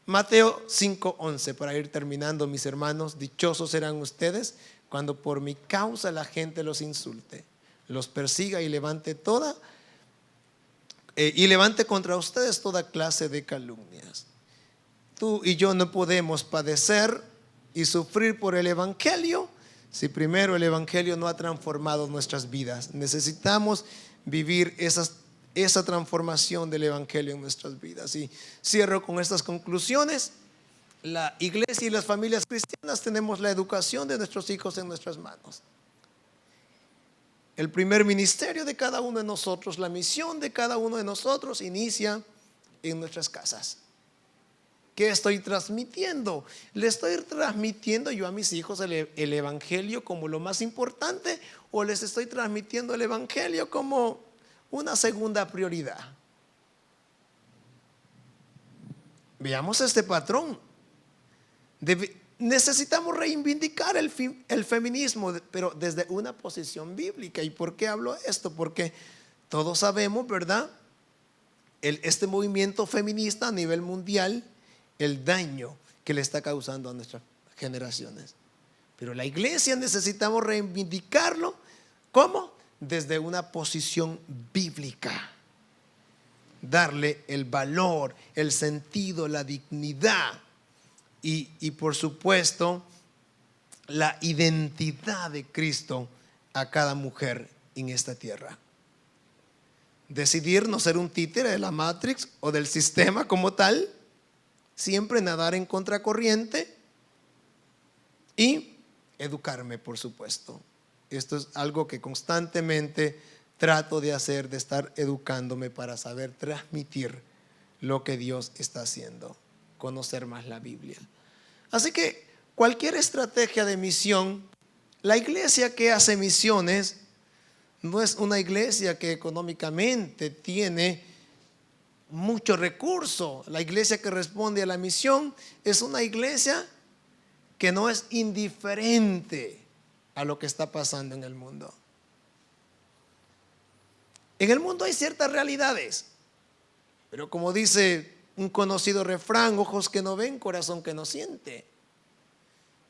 Mateo 5:11, para ir terminando, mis hermanos: dichosos serán ustedes cuando por mi causa la gente los insulte, los persiga y levante contra ustedes toda clase de calumnias. Tú y yo no podemos padecer y sufrir por el evangelio si primero el evangelio no ha transformado nuestras vidas. Necesitamos vivir esa transformación del evangelio en nuestras vidas. Y cierro con estas conclusiones. La iglesia y las familias cristianas tenemos la educación de nuestros hijos en nuestras manos. El primer ministerio de cada uno de nosotros, la misión de cada uno de nosotros, inicia en nuestras casas. ¿Qué estoy transmitiendo? ¿Le estoy transmitiendo yo a mis hijos el evangelio como lo más importante, o les estoy transmitiendo el evangelio como una segunda prioridad? Veamos este patrón. Necesitamos reivindicar el feminismo, pero desde una posición bíblica. ¿Y por qué hablo esto? Porque todos sabemos, ¿verdad?, este movimiento feminista a nivel mundial, el daño que le está causando a nuestras generaciones. Pero la iglesia necesitamos reivindicarlo. ¿Cómo? Desde una posición bíblica. Darle el valor, el sentido, la dignidad y por supuesto la identidad de Cristo a cada mujer en esta tierra. Decidir no ser un títere de la Matrix o del sistema como tal. Siempre nadar en contracorriente y educarme, por supuesto. Esto es algo que constantemente trato de hacer, de estar educándome para saber transmitir lo que Dios está haciendo, conocer más la Biblia. Así que cualquier estrategia de misión, la iglesia que hace misiones no es una iglesia que económicamente tiene mucho recurso. La iglesia que responde a la misión es una iglesia que no es indiferente a lo que está pasando en el mundo. En el mundo hay ciertas realidades, pero como dice un conocido refrán: ojos que no ven, corazón que no siente.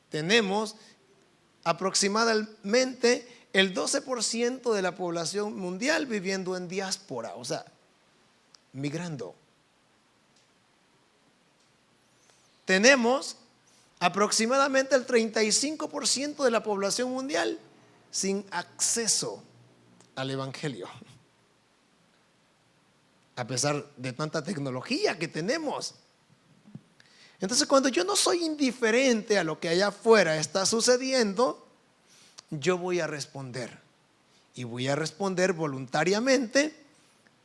Tenemos aproximadamente el 12% de la población mundial viviendo en diáspora, o sea, migrando. Tenemos aproximadamente el 35% de la población mundial sin acceso al evangelio, a pesar de tanta tecnología que tenemos. Entonces, cuando yo no soy indiferente a lo que allá afuera está sucediendo, yo voy a responder, y voy a responder voluntariamente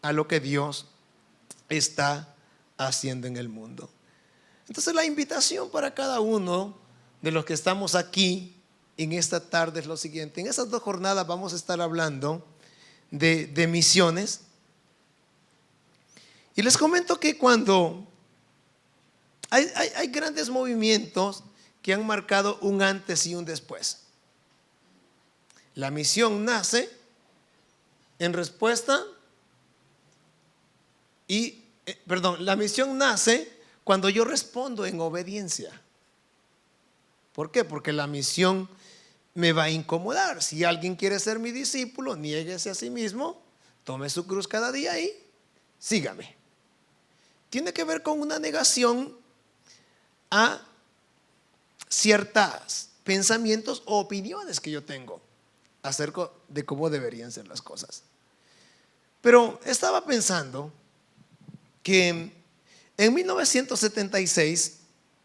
a lo que Dios está haciendo en el mundo. Entonces, la invitación para cada uno de los que estamos aquí en esta tarde es lo siguiente. En esas 2 jornadas vamos a estar hablando de misiones. Y les comento que cuando hay grandes movimientos que han marcado un antes y un después. La misión nace en respuesta la misión nace cuando yo respondo en obediencia. ¿Por qué? Porque la misión me va a incomodar. Si alguien quiere ser mi discípulo, niéguese a sí mismo, tome su cruz cada día y sígame. Tiene que ver con una negación a ciertos pensamientos o opiniones que yo tengo acerca de cómo deberían ser las cosas. Pero estaba pensando que en 1976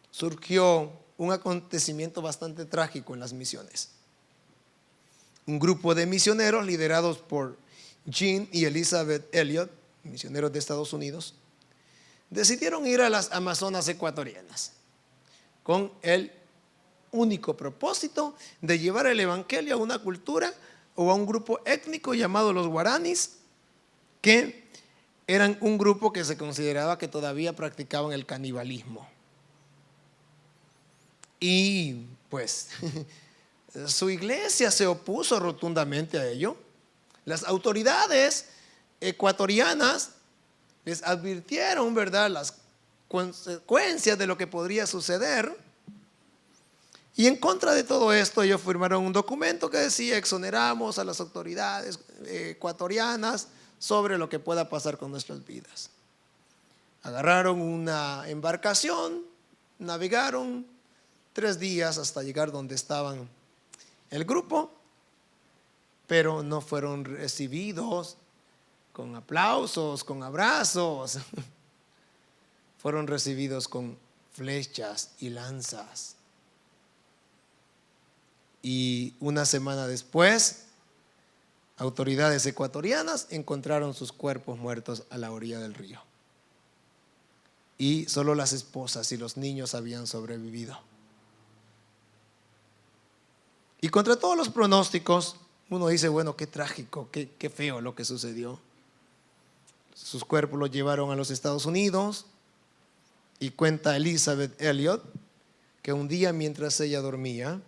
surgió un acontecimiento bastante trágico en las misiones. Un grupo de misioneros liderados por Jean y Elizabeth Elliot, misioneros de Estados Unidos, decidieron ir a las Amazonas ecuatorianas con el único propósito de llevar el evangelio a una cultura o a un grupo étnico llamado los guaraníes, que eran un grupo que se consideraba que todavía practicaban el canibalismo. Y pues su iglesia se opuso rotundamente a ello. Las autoridades ecuatorianas les advirtieron, ¿verdad?, las consecuencias de lo que podría suceder. Y en contra de todo esto, ellos firmaron un documento que decía: exoneramos a las autoridades ecuatorianas sobre lo que pueda pasar con nuestras vidas. Agarraron una embarcación, navegaron 3 días hasta llegar donde estaban el grupo, pero no fueron recibidos con aplausos, con abrazos. Fueron recibidos con flechas y lanzas. Y una semana después, autoridades ecuatorianas encontraron sus cuerpos muertos a la orilla del río. Y solo las esposas y los niños habían sobrevivido. Y contra todos los pronósticos, uno dice: bueno, qué trágico, qué feo lo que sucedió. Sus cuerpos los llevaron a los Estados Unidos. Y cuenta Elizabeth Elliot que un día, mientras ella dormía,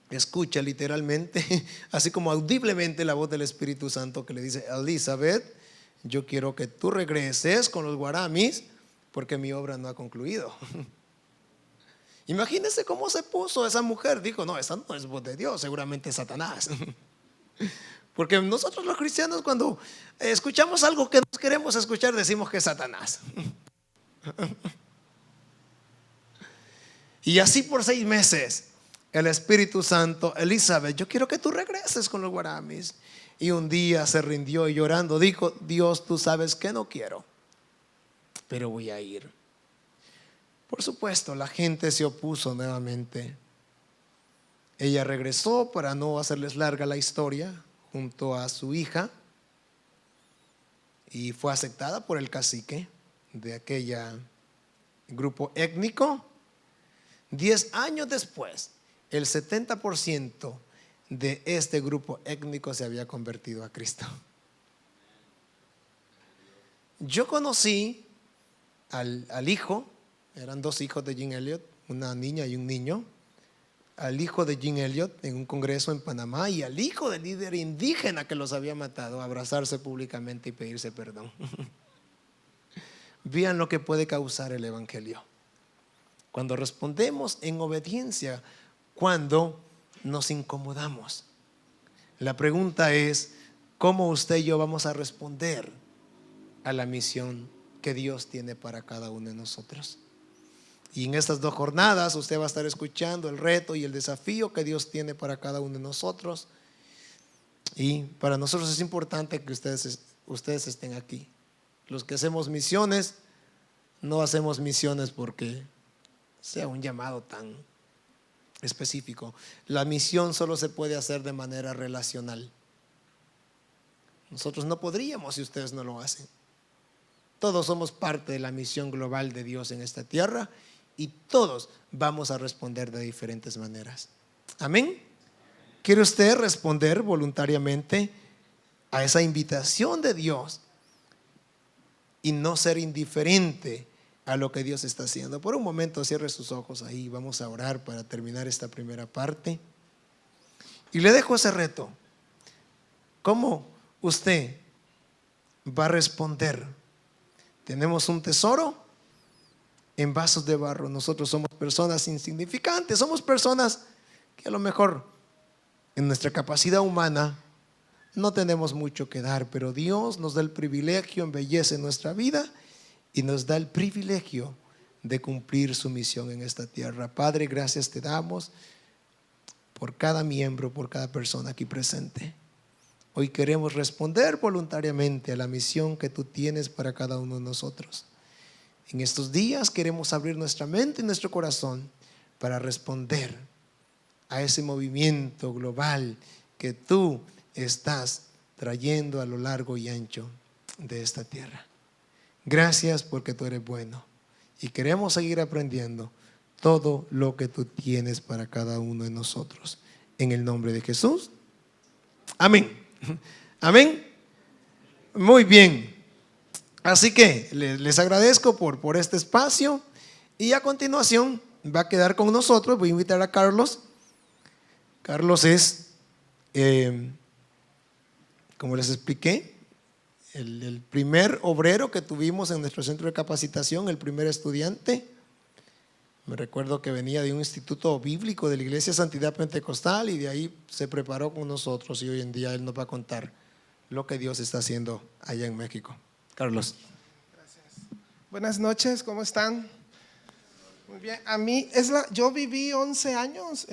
escucha literalmente, así como audiblemente, la voz del Espíritu Santo que le dice: Elizabeth, yo quiero que tú regreses con los guaramis porque mi obra no ha concluido. Imagínense cómo se puso esa mujer. Dijo: no, esa no es voz de Dios, seguramente es Satanás. Porque nosotros los cristianos, cuando escuchamos algo que no queremos escuchar, decimos que es Satanás. Y así por 6 meses el Espíritu Santo: Elizabeth, yo quiero que tú regreses con los guaramis. Y un día se rindió y llorando dijo: Dios, tú sabes que no quiero, pero voy a ir. Por supuesto, la gente se opuso nuevamente. Ella regresó, para no hacerles larga la historia, junto a su hija, y fue aceptada por el cacique de aquel grupo étnico. 10 años después, el 70% de este grupo étnico se había convertido a Cristo. Yo conocí al hijo, eran 2 hijos de Jim Elliot, una niña y un niño, al hijo de Jim Elliot en un congreso en Panamá, y al hijo del líder indígena que los había matado, abrazarse públicamente y pedirse perdón. Vean lo que puede causar el evangelio cuando respondemos en obediencia, cuando nos incomodamos. La pregunta es: ¿cómo usted y yo vamos a responder a la misión que Dios tiene para cada uno de nosotros? Y en estas 2 jornadas usted va a estar escuchando el reto y el desafío que Dios tiene para cada uno de nosotros. Y para nosotros es importante que ustedes estén aquí. Los que hacemos misiones, no hacemos misiones porque sea un llamado tan específico. La misión solo se puede hacer de manera relacional. Nosotros no podríamos si ustedes no lo hacen. Todos somos parte de la misión global de Dios en esta tierra, y todos vamos a responder de diferentes maneras. Amén. ¿Quiere usted responder voluntariamente a esa invitación de Dios y no ser indiferente a lo que Dios está haciendo? Por un momento cierre sus ojos ahí. Vamos a orar para terminar esta primera parte. Y le dejo ese reto. ¿Cómo usted va a responder? Tenemos un tesoro en vasos de barro. Nosotros somos personas insignificantes. Somos personas que a lo mejor en nuestra capacidad humana no tenemos mucho que dar, pero Dios nos da el privilegio, embellece nuestra vida y nos da el privilegio de cumplir su misión en esta tierra. Padre, gracias te damos por cada miembro, por cada persona aquí presente. Hoy queremos responder voluntariamente a la misión que tú tienes para cada uno de nosotros. En estos días queremos abrir nuestra mente y nuestro corazón para responder a ese movimiento global que tú estás trayendo a lo largo y ancho de esta tierra. Gracias porque tú eres bueno y queremos seguir aprendiendo todo lo que tú tienes para cada uno de nosotros. En el nombre de Jesús. Amén. Amén. Muy bien. Así que les agradezco por este espacio. Y a continuación va a quedar con nosotros. Voy a invitar a Carlos. Carlos es, como les expliqué, el primer obrero que tuvimos en nuestro centro de capacitación, el primer estudiante. Me recuerdo que venía de un instituto bíblico de la Iglesia Santidad Pentecostal y de ahí se preparó con nosotros y hoy en día él nos va a contar lo que Dios está haciendo allá en México. Carlos. Gracias. Buenas noches, ¿cómo están? Muy bien, yo viví 11 años,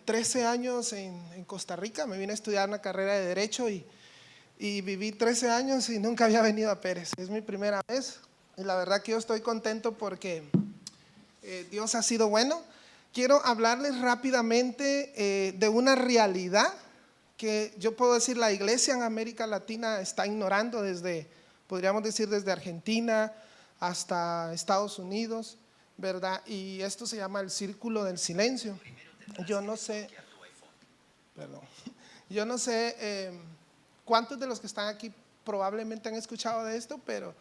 13 años en Costa Rica, me vine a estudiar una carrera de Derecho y viví 13 años y nunca había venido a Pérez, es mi primera vez y la verdad que yo estoy contento porque Dios ha sido bueno. Quiero hablarles rápidamente de una realidad que yo puedo decir la iglesia en América Latina está ignorando podríamos decir desde Argentina hasta Estados Unidos, ¿verdad? Y esto se llama el círculo del silencio. Yo no sé cuántos de los que están aquí probablemente han escuchado de esto, pero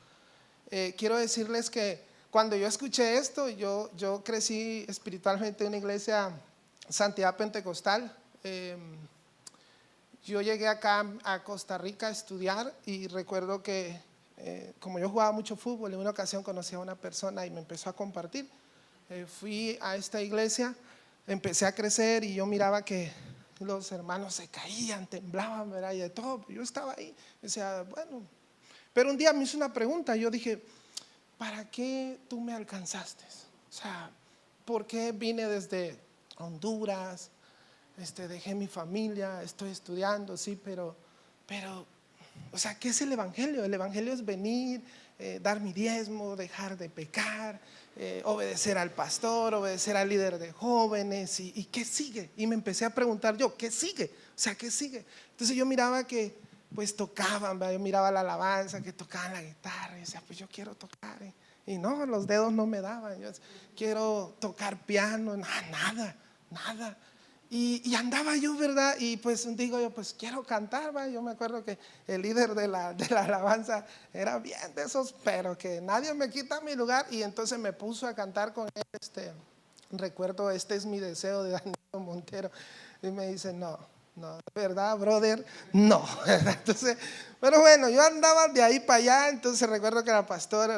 quiero decirles que cuando yo escuché esto, yo crecí espiritualmente en una iglesia Santidad Pentecostal. Yo llegué acá a Costa Rica a estudiar y recuerdo que como yo jugaba mucho fútbol, en una ocasión conocí a una persona y me empezó a compartir. Fui a esta iglesia, empecé a crecer y yo miraba que los hermanos se caían, temblaban, ¿verdad? Y de todo. Yo estaba ahí, decía, bueno. Pero un día me hizo una pregunta, yo dije, ¿para qué tú me alcanzaste? O sea, ¿por qué vine desde Honduras? Dejé mi familia, estoy estudiando, sí, pero, o sea, ¿qué es el evangelio? El evangelio es venir, dar mi diezmo, dejar de pecar, obedecer al pastor, obedecer al líder de jóvenes, y ¿qué sigue? Y me empecé a preguntar yo, ¿qué sigue? O sea, ¿qué sigue? Entonces yo miraba que pues tocaban, ¿verdad? Yo miraba la alabanza, que tocaban la guitarra, y decía, pues yo quiero tocar, y no, los dedos no me daban, yo quiero tocar piano, nada. Y andaba yo, ¿verdad? Y pues digo yo, pues quiero cantar, ¿va? Yo me acuerdo que el líder de la alabanza era bien de esos, pero que nadie me quita mi lugar. Y entonces me puso a cantar con él, recuerdo, este es mi deseo de Daniel Montero. Y me dice, no, de verdad, brother, no. Entonces, pero bueno, yo andaba de ahí para allá. Entonces recuerdo que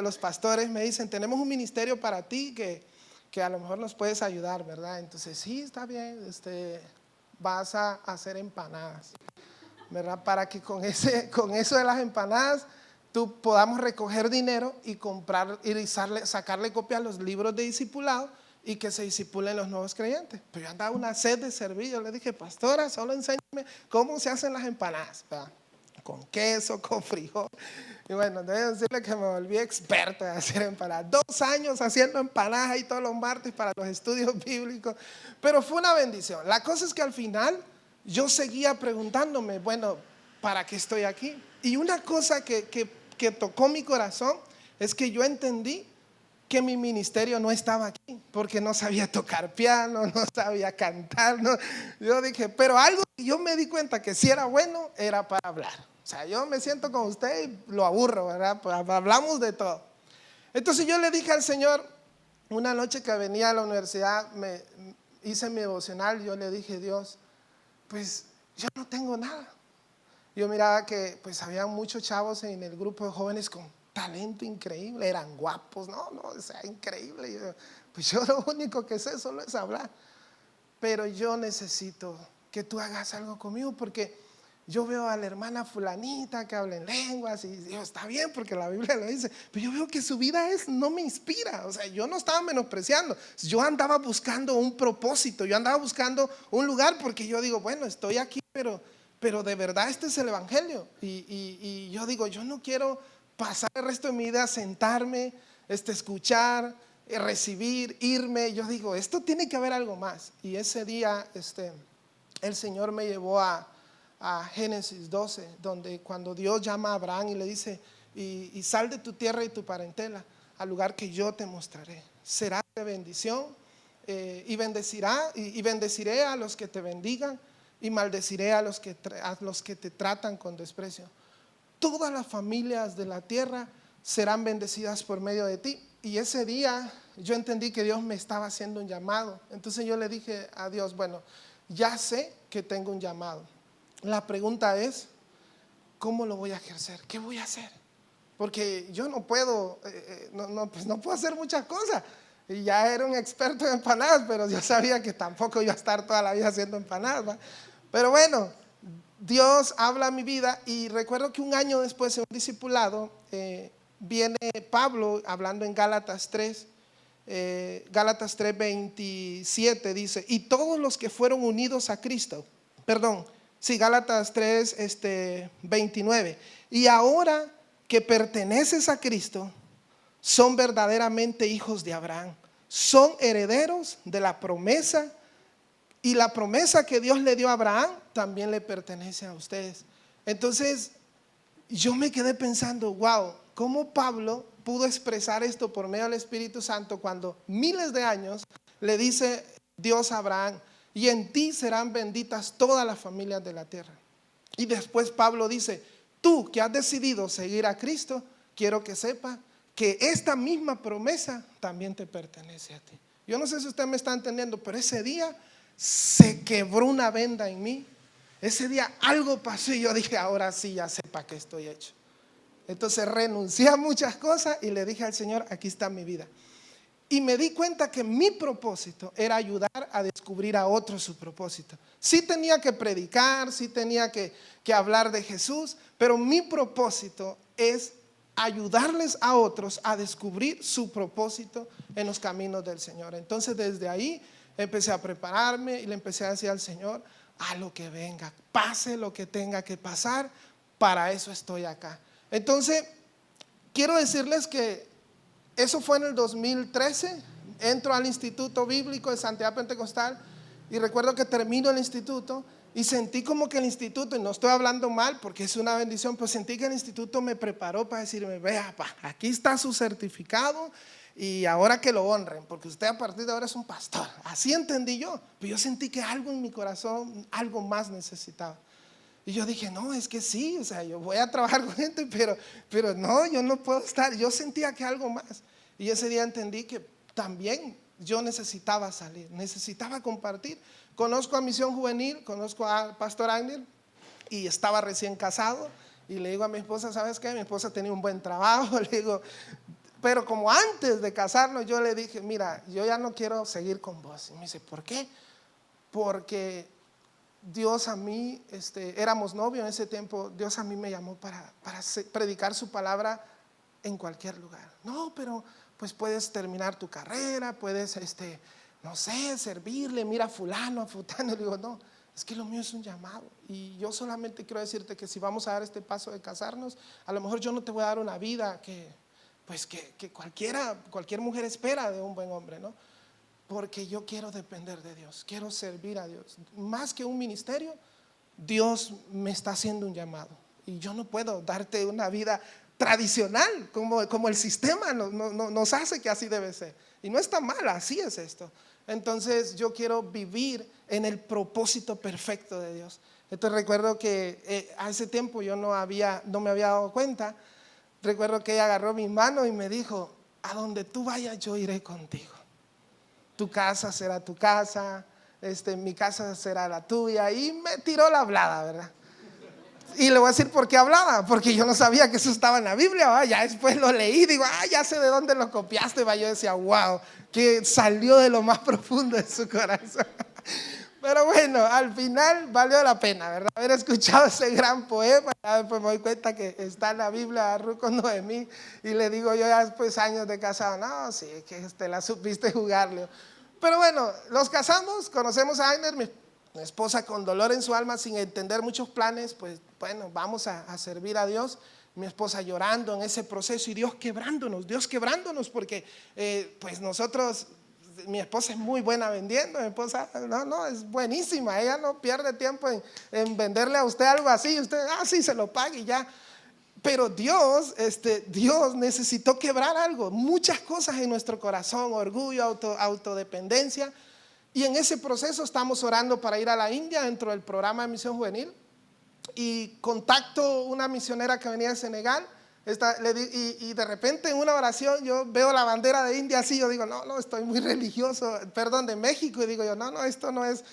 los pastores me dicen, tenemos un ministerio para ti que a lo mejor nos puedes ayudar, ¿verdad? Entonces, sí, está bien, vas a hacer empanadas, ¿verdad? Para que con eso de las empanadas tú podamos recoger dinero y comprar y sacarle copia a los libros de discipulado y que se discipulen los nuevos creyentes. Pero yo andaba una sed de servir, yo le dije, pastora, solo enséñame cómo se hacen las empanadas, ¿verdad? Con queso, con frijol. Y bueno, debo decirle que me volví experto en hacer empanadas. 2 años haciendo empanadas ahí todos los martes para los estudios bíblicos. Pero fue una bendición. La cosa es que al final yo seguía preguntándome, bueno, ¿para qué estoy aquí? Y una cosa que tocó mi corazón es que yo entendí que mi ministerio no estaba aquí, porque no sabía tocar piano, no sabía cantar, no. Yo dije, pero algo que yo me di cuenta que si era bueno, era para hablar. O sea, yo me siento con usted y lo aburro, ¿verdad? Pues hablamos de todo. Entonces yo le dije al Señor, una noche que venía a la universidad, hice mi devocional, yo le dije, Dios, pues yo no tengo nada. Yo miraba que pues había muchos chavos en el grupo de jóvenes con talento increíble, eran guapos, o sea, increíble. Pues yo lo único que sé solo es hablar. Pero yo necesito que tú hagas algo conmigo, porque yo veo a la hermana fulanita que habla en lenguas y digo, está bien porque la Biblia lo dice, pero yo veo que su vida no me inspira. O sea, yo no estaba menospreciando, yo andaba buscando un propósito, yo andaba buscando un lugar, porque yo digo, bueno, estoy aquí, pero de verdad este es el evangelio. Y yo digo, yo no quiero pasar el resto de mi vida sentarme, escuchar, recibir, irme. Yo digo, esto tiene que haber algo más. Y ese día el Señor me llevó a Génesis 12, donde cuando Dios llama a Abraham y le dice, y sal de tu tierra y tu parentela al lugar que yo te mostraré, será de bendición, y bendeciré a los que te bendigan y maldeciré a los que te tratan con desprecio. Todas las familias de la tierra serán bendecidas por medio de ti. Y ese día yo entendí que Dios me estaba haciendo un llamado. Entonces yo le dije a Dios, bueno, ya sé que tengo un llamado. La pregunta es, ¿cómo lo voy a ejercer? ¿Qué voy a hacer? Porque yo no puedo, pues no puedo hacer muchas cosas. Y ya era un experto en empanadas, pero yo sabía que tampoco iba a estar toda la vida haciendo empanadas, ¿va? Pero bueno, Dios habla a mi vida y recuerdo que un año después en un discipulado viene Pablo hablando en Gálatas 3, Gálatas 3:27 dice, y todos los que fueron unidos a Cristo, Gálatas 3:29, y ahora que perteneces a Cristo, son verdaderamente hijos de Abraham, son herederos de la promesa, y la promesa que Dios le dio a Abraham también le pertenece a ustedes. Entonces yo me quedé pensando, wow, ¿cómo Pablo pudo expresar esto por medio del Espíritu Santo cuando miles de años le dice Dios a Abraham, y en ti serán benditas todas las familias de la tierra? Y después Pablo dice, tú que has decidido seguir a Cristo, quiero que sepa que esta misma promesa también te pertenece a ti. Yo no sé si usted me está entendiendo, pero ese día se quebró una venda en mí. Ese día algo pasó y yo dije, ahora sí ya sé para qué estoy hecho. Entonces renuncié a muchas cosas y le dije al Señor, aquí está mi vida. Y me di cuenta que mi propósito era ayudar a descubrir a otros su propósito. Sí tenía que predicar, sí tenía que hablar de Jesús, pero mi propósito es ayudarles a otros a descubrir su propósito en los caminos del Señor. Entonces desde ahí empecé a prepararme y le empecé a decir al Señor, a lo que venga, pase lo que tenga que pasar, para eso estoy acá. Entonces quiero decirles que eso fue en el 2013, entro al Instituto Bíblico de Santidad Pentecostal y recuerdo que termino el instituto y sentí como que el instituto, y no estoy hablando mal porque es una bendición, pero sentí que el instituto me preparó para decirme, vea, aquí está su certificado y ahora que lo honren, porque usted a partir de ahora es un pastor. Así entendí yo, pero yo sentí que algo en mi corazón, algo más necesitaba. Y yo dije, no, es que sí, o sea, yo voy a trabajar con gente, pero no, yo no puedo estar. Yo sentía que algo más. Y ese día entendí que también yo necesitaba salir, necesitaba compartir. Conozco a Misión Juvenil, conozco a Pastor Ángel y estaba recién casado. Y le digo a mi esposa, ¿sabes qué? Mi esposa tenía un buen trabajo, le digo, pero como antes de casarnos yo le dije, mira, yo ya no quiero seguir con vos. Y me dice, ¿por qué? Porque Dios a mí, éramos novios en ese tiempo, Dios a mí me llamó para predicar su palabra en cualquier lugar. No, pero pues puedes terminar tu carrera, puedes, no sé, servirle, mira a fulano, a fulano. Le digo, no, es que lo mío es un llamado. Y yo solamente quiero decirte que si vamos a dar este paso de casarnos, a lo mejor yo no te voy a dar una vida que cualquier mujer espera de un buen hombre, ¿no? Porque yo quiero depender de Dios, quiero servir a Dios. Más que un ministerio, Dios me está haciendo un llamado. Y yo no puedo darte una vida tradicional como el sistema nos hace que así debe ser. Y no está mal, así es esto. Entonces yo quiero vivir en el propósito perfecto de Dios. Entonces recuerdo que a ese tiempo yo no me había dado cuenta. Recuerdo que ella agarró mi mano y me dijo, a donde tú vayas yo iré contigo. Tu casa será tu casa, mi casa será la tuya. Y me tiró la hablada, ¿verdad? Y le voy a decir por qué hablaba, porque yo no sabía que eso estaba en la Biblia, ¿va? Ya después lo leí, digo, ya sé de dónde lo copiaste, ¿va? Yo decía, wow, que salió de lo más profundo de su corazón. Pero bueno, al final valió la pena, ¿verdad? Haber escuchado ese gran poema. Ya después me doy cuenta que está en la Biblia, Ruth con Noemí, y le digo yo ya después años de casado, no, sí, que la supiste jugarle. Pero bueno, los casamos, conocemos a Agner, mi esposa con dolor en su alma, sin entender muchos planes, pues bueno, vamos a servir a Dios. Mi esposa llorando en ese proceso y Dios quebrándonos, porque pues nosotros, mi esposa es muy buena vendiendo, mi esposa no, es buenísima, ella no pierde tiempo en venderle a usted algo así, usted, sí, se lo paga y ya. Pero Dios necesitó quebrar algo, muchas cosas en nuestro corazón, orgullo, autodependencia. Y en ese proceso estamos orando para ir a la India dentro del programa de misión juvenil. Y contacto una misionera que venía de Senegal. Y de repente en una oración yo veo la bandera de India así. Yo digo, no, estoy muy religioso, perdón, de México. Y digo yo, no, esto no es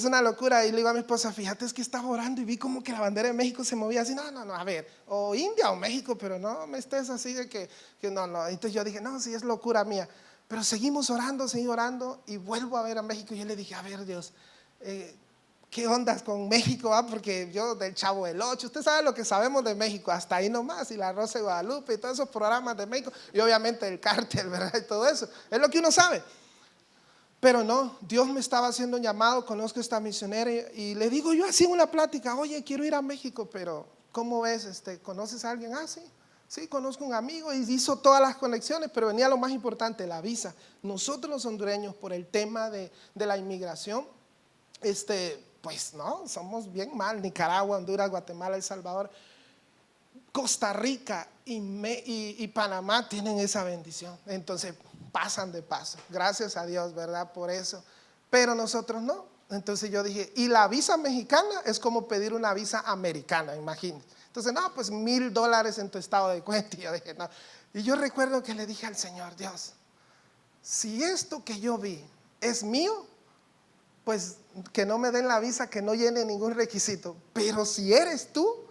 una locura. Y le digo a mi esposa, fíjate, es que estaba orando y vi como que la bandera de México se movía así. No, a ver, o India o México, pero no me estés así de que no. Entonces yo dije, no, sí es locura mía. Pero seguimos orando y vuelvo a ver a México. Y yo le dije, a ver, Dios, ¿qué ondas con México? Porque yo del Chavo del Ocho, usted sabe lo que sabemos de México, hasta ahí nomás, y la Rosa de Guadalupe y todos esos programas de México, y obviamente el cártel, ¿verdad? Y todo eso, es lo que uno sabe. Pero no, Dios me estaba haciendo un llamado, conozco a esta misionera y le digo yo así en una plática, oye, quiero ir a México, pero ¿cómo ves? ¿Conoces a alguien? Sí, conozco un amigo, y hizo todas las conexiones, pero venía lo más importante, la visa. Nosotros los hondureños, por el tema de la inmigración, pues no, somos bien mal. Nicaragua, Honduras, Guatemala, El Salvador, Costa Rica y Panamá tienen esa bendición. Entonces pasan de paso, gracias a Dios, ¿verdad? Por eso, pero nosotros no. Entonces yo dije, y la visa mexicana es como pedir una visa americana, imagínense. Entonces no, pues $1,000 en tu estado de cuenta. Y yo dije, no. Y yo recuerdo que le dije al Señor, Dios, si esto que yo vi es mío, pues que no me den la visa, que no llene ningún requisito. Pero si eres tú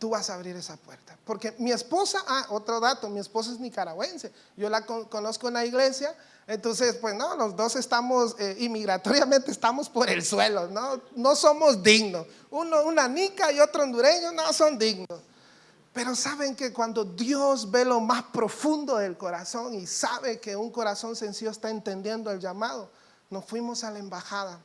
vas a abrir esa puerta. Porque mi esposa, otro dato, mi esposa es nicaragüense. Yo la conozco en la iglesia. Entonces, pues no, los dos estamos, inmigratoriamente estamos por el suelo, no somos dignos. Una nica y otro hondureño no son dignos. Pero saben que cuando Dios ve lo más profundo del corazón y sabe que un corazón sencillo está entendiendo el llamado, nos fuimos a la embajada.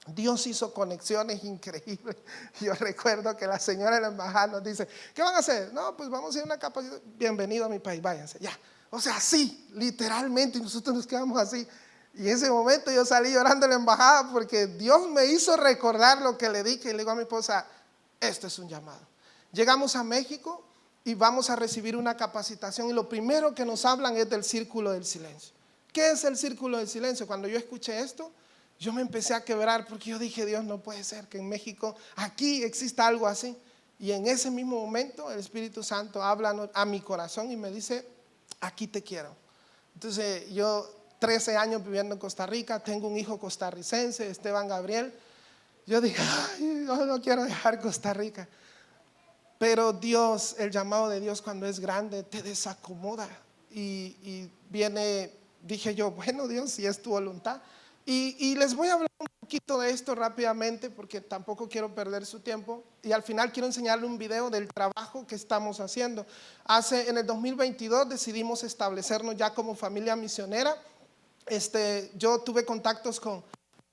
Dios hizo conexiones increíbles. Yo recuerdo que la señora de la embajada nos dice, ¿qué van a hacer? No, pues vamos a ir a una capacitación. Bienvenido a mi país, váyanse, ya. O sea, sí, literalmente, y nosotros nos quedamos así. Y en ese momento yo salí llorando en la embajada porque Dios me hizo recordar lo que le dije. Y le digo a mi esposa, esto es un llamado. Llegamos a México y vamos a recibir una capacitación. Y lo primero que nos hablan es del círculo del silencio. ¿Qué es el círculo del silencio? Cuando yo escuché esto, yo me empecé a quebrar porque yo dije, Dios, no puede ser que en México, aquí exista algo así. Y en ese mismo momento el Espíritu Santo habla a mi corazón y me dice, aquí te quiero. Entonces yo 13 años viviendo en Costa Rica, tengo un hijo costarricense, Esteban Gabriel. Yo dije, ay, yo no quiero dejar Costa Rica. Pero Dios, el llamado de Dios cuando es grande te desacomoda. Y viene, dije yo, bueno Dios, si es tu voluntad. Y les voy a hablar un poquito de esto rápidamente porque tampoco quiero perder su tiempo. Y al final quiero enseñarle un video del trabajo que estamos haciendo. En el 2022 decidimos establecernos ya como familia misionera. Yo tuve contactos con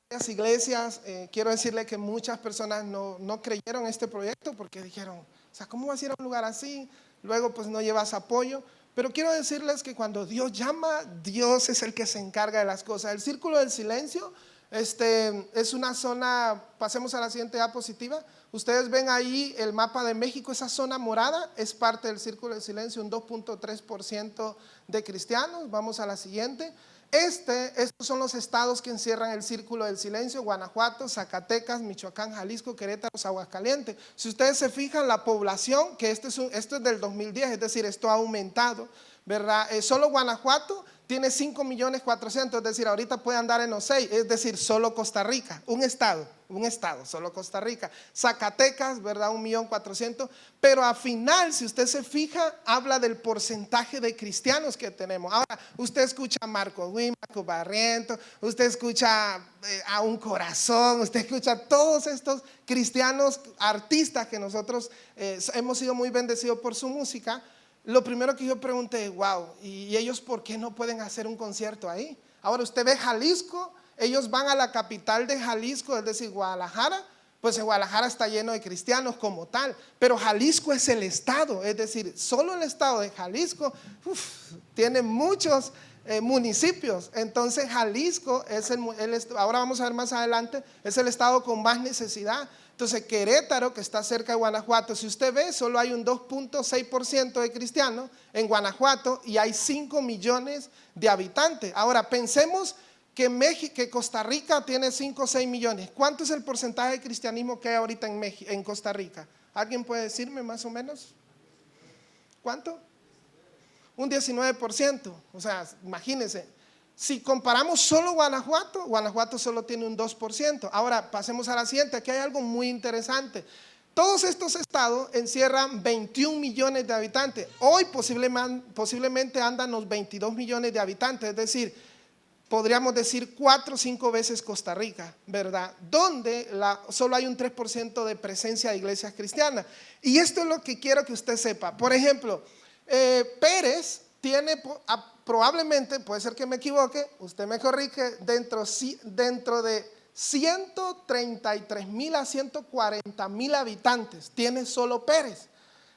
varias iglesias. Quiero decirle que muchas personas no creyeron en este proyecto porque dijeron, o sea, ¿cómo vas a ir a un lugar así? Luego pues no llevas apoyo. Pero quiero decirles que cuando Dios llama, Dios es el que se encarga de las cosas. El círculo del silencio es una zona, pasemos a la siguiente diapositiva. Ustedes ven ahí el mapa de México, esa zona morada es parte del círculo del silencio, un 2.3% de cristianos. Vamos a la siguiente. Estos son los estados que encierran el círculo del silencio: Guanajuato, Zacatecas, Michoacán, Jalisco, Querétaro, Aguascalientes. Si ustedes se fijan, la población, que esto es del 2010, es decir, esto ha aumentado, ¿verdad? Solo Guanajuato tiene 5.400.000, es decir, ahorita puede andar en los 6, es decir, solo Costa Rica, un estado, solo Costa Rica. Zacatecas, ¿verdad? 1.400.000, pero al final, si usted se fija, habla del porcentaje de cristianos que tenemos. Ahora, usted escucha a Marco Wynn, Marco Barriento, usted escucha a Un Corazón, usted escucha a todos estos cristianos, artistas que nosotros hemos sido muy bendecidos por su música. Lo primero que yo pregunté, wow, ¿y ellos por qué no pueden hacer un concierto ahí? Ahora usted ve Jalisco, ellos van a la capital de Jalisco, es decir, Guadalajara, pues en Guadalajara está lleno de cristianos como tal, pero Jalisco es el estado, es decir, solo el estado de Jalisco tiene muchos municipios. Entonces Jalisco es ahora vamos a ver más adelante, es el estado con más necesidad. Entonces Querétaro, que está cerca de Guanajuato, si usted ve, solo hay un 2.6% de cristianos en Guanajuato y hay 5 millones de habitantes. Ahora pensemos que Costa Rica tiene 5 o 6 millones. ¿Cuánto es el porcentaje de cristianismo que hay ahorita en Costa Rica? ¿Alguien puede decirme más o menos? ¿Cuánto? Un 19%. O sea, imagínense. Si comparamos solo Guanajuato, Guanajuato solo tiene un 2%. Ahora pasemos a la siguiente, aquí hay algo muy interesante. Todos estos estados encierran 21 millones de habitantes. Hoy posiblemente andan los 22 millones de habitantes, es decir, podríamos decir 4 o 5 veces Costa Rica, ¿verdad? Donde solo hay un 3% de presencia de iglesias cristianas. Y esto es lo que quiero que usted sepa. Por ejemplo, Pérez tiene probablemente, puede ser que me equivoque, usted me corrige, dentro de 133,000 a 140,000 habitantes tiene solo Pérez.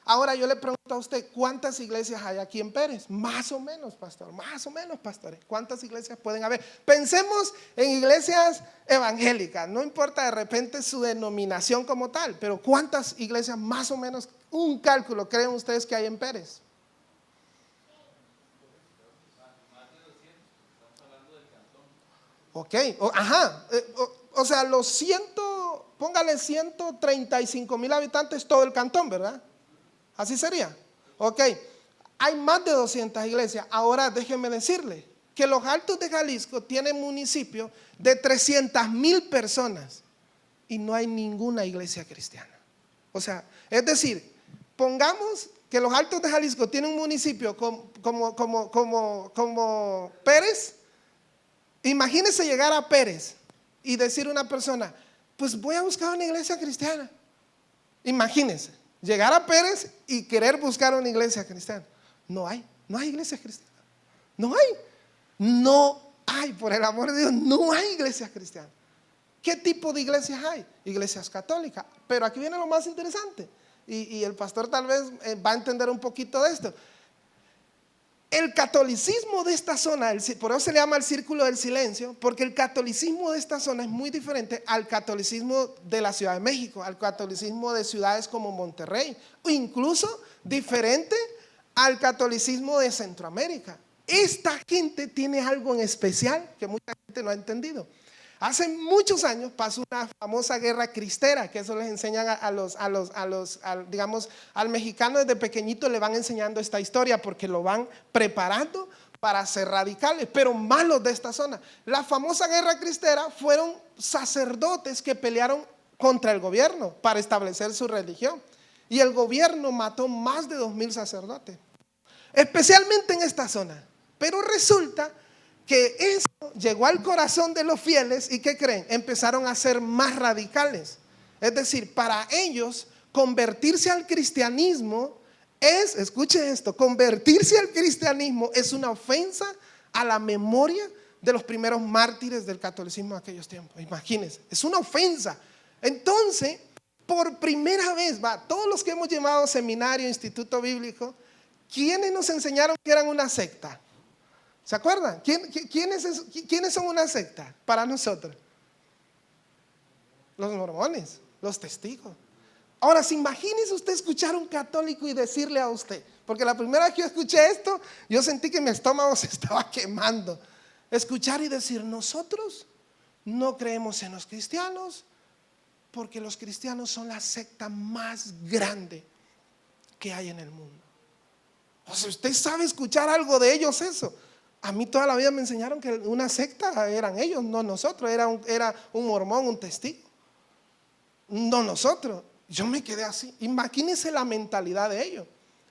Ahora yo le pregunto a usted, ¿cuántas iglesias hay aquí en Pérez? Más o menos, pastor, más o menos, pastores. ¿Cuántas iglesias pueden haber? Pensemos en iglesias evangélicas, no importa de repente su denominación como tal, pero ¿cuántas iglesias más o menos, un cálculo, creen ustedes que hay en Pérez? Ok, o sea, póngale 135,000 habitantes todo el cantón, ¿verdad? Así sería. Ok, hay más de 200 iglesias. Ahora déjenme decirle que los Altos de Jalisco tienen municipio de 300,000 personas y no hay ninguna iglesia cristiana. O sea, es decir, pongamos que los Altos de Jalisco tienen un municipio como Pérez. Imagínese llegar a Pérez y decir a una persona, pues voy a buscar una iglesia cristiana. Imagínense, llegar a Pérez y querer buscar una iglesia cristiana. No hay iglesias cristianas. No hay, por el amor de Dios, no hay iglesias cristianas. ¿Qué tipo de iglesias hay? Iglesias católicas. Pero aquí viene lo más interesante, y el pastor tal vez va a entender un poquito de esto. El catolicismo de esta zona, por eso se le llama el círculo del silencio, porque el catolicismo de esta zona es muy diferente al catolicismo de la Ciudad de México, al catolicismo de ciudades como Monterrey, o incluso diferente al catolicismo de Centroamérica. Esta gente tiene algo en especial que mucha gente no ha entendido. Hace muchos años pasó una famosa guerra cristera, que eso les enseñan digamos, al mexicano desde pequeñito le van enseñando esta historia porque lo van preparando para ser radicales, pero malos de esta zona. La famosa guerra cristera fueron sacerdotes que pelearon contra el gobierno para establecer su religión, y el gobierno mató más de 2,000 sacerdotes, especialmente en esta zona. Pero resulta que eso llegó al corazón de los fieles y ¿qué creen? Empezaron a ser más radicales. Es decir, para ellos convertirse al cristianismo escuche esto, convertirse al cristianismo es una ofensa a la memoria de los primeros mártires del catolicismo de aquellos tiempos. Imagínense, es una ofensa. Entonces, por primera vez, todos los que hemos llevado seminario, instituto bíblico, ¿quiénes nos enseñaron que eran una secta? ¿Se acuerdan? ¿Quiénes son una secta para nosotros? Los mormones, los testigos. Ahora, imagínese usted escuchar a un católico y decirle a usted, porque la primera vez que yo escuché esto, yo sentí que mi estómago se estaba quemando. Escuchar y decir, nosotros no creemos en los cristianos porque los cristianos son la secta más grande que hay en el mundo. O sea, usted sabe escuchar algo de ellos eso. A mí toda la vida me enseñaron que una secta eran ellos, no nosotros. Era un mormón, un testigo, no nosotros. Yo me quedé así. Imagínense la mentalidad de ellos.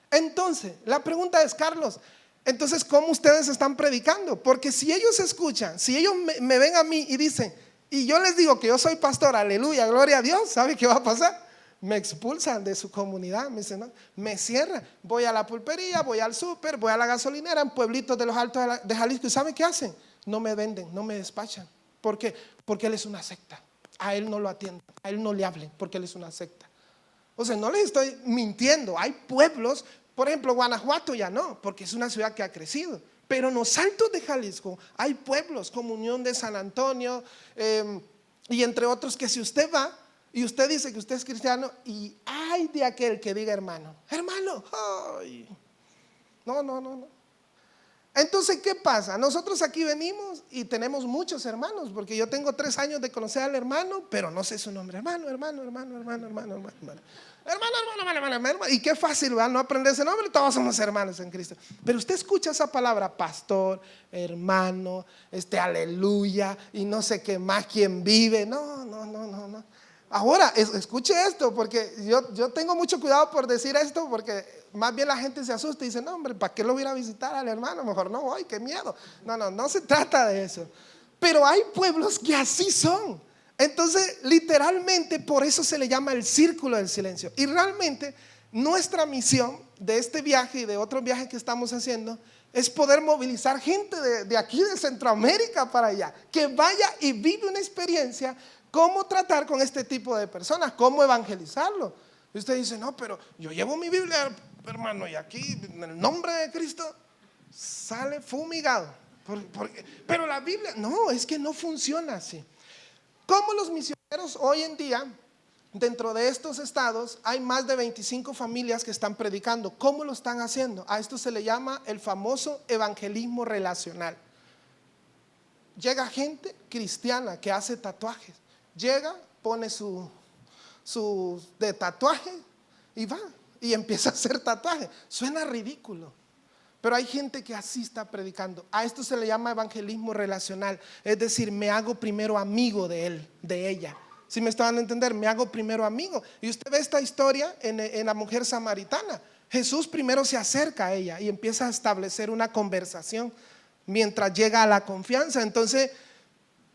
Entonces, la pregunta es, Carlos, entonces, ¿cómo ustedes están predicando? Porque si ellos escuchan, si ellos me ven a mí y dicen, y yo les digo que yo soy pastor, aleluya, gloria a Dios, ¿sabe qué va a pasar? Me expulsan de su comunidad, me dicen, no, me cierran. Voy a la pulpería, voy al súper, voy a la gasolinera en pueblitos de los Altos de Jalisco. ¿Y saben qué hacen? No me venden, no me despachan. ¿Por qué? Porque él es una secta. A él no lo atienden, a él no le hablen, porque él es una secta. O sea, no les estoy mintiendo. Hay pueblos, por ejemplo, Guanajuato ya no, porque es una ciudad que ha crecido. Pero en los Altos de Jalisco hay pueblos como Unión de San Antonio y entre otros que si usted va, Y usted dice que usted es cristiano y ay de aquel que diga hermano. Hermano, ay. No. Entonces, ¿qué pasa? Nosotros aquí venimos y tenemos muchos hermanos, porque yo tengo 3 años de conocer al hermano, pero no sé su nombre. Hermano. Y qué fácil, ¿verdad? No aprender ese nombre, todos somos hermanos en Cristo. Pero usted escucha esa palabra, pastor, hermano, aleluya, y no sé qué más, quien vive. No. Ahora, escuche esto, porque yo tengo mucho cuidado por decir esto, porque más bien la gente se asusta y dice, no hombre, ¿para qué lo voy a ir a visitar al hermano? Mejor no voy, qué miedo. No se trata de eso. Pero hay pueblos que así son. Entonces, literalmente, por eso se le llama el círculo del silencio. Y realmente, nuestra misión de este viaje y de otros viajes que estamos haciendo es poder movilizar gente de aquí, de Centroamérica para allá, que vaya y vive una experiencia. ¿Cómo tratar con este tipo de personas? ¿Cómo evangelizarlo? Y usted dice, no, pero yo llevo mi Biblia, hermano, y aquí en el nombre de Cristo sale fumigado. Pero la Biblia, no, es que no funciona así. Como los misioneros hoy en día, dentro de estos estados, hay más de 25 familias que están predicando. ¿Cómo lo están haciendo? A esto se le llama el famoso evangelismo relacional. Llega gente cristiana que hace tatuajes. Llega, pone su de tatuaje y va y empieza a hacer tatuaje. Suena ridículo, pero hay gente que así está predicando. A esto se le llama evangelismo relacional, es decir, me hago primero amigo de él, de ella. ¿Sí me estaban a entender? Me hago primero amigo. Y usted ve esta historia en la mujer samaritana. Jesús primero se acerca a ella y empieza a establecer una conversación mientras llega a la confianza. Entonces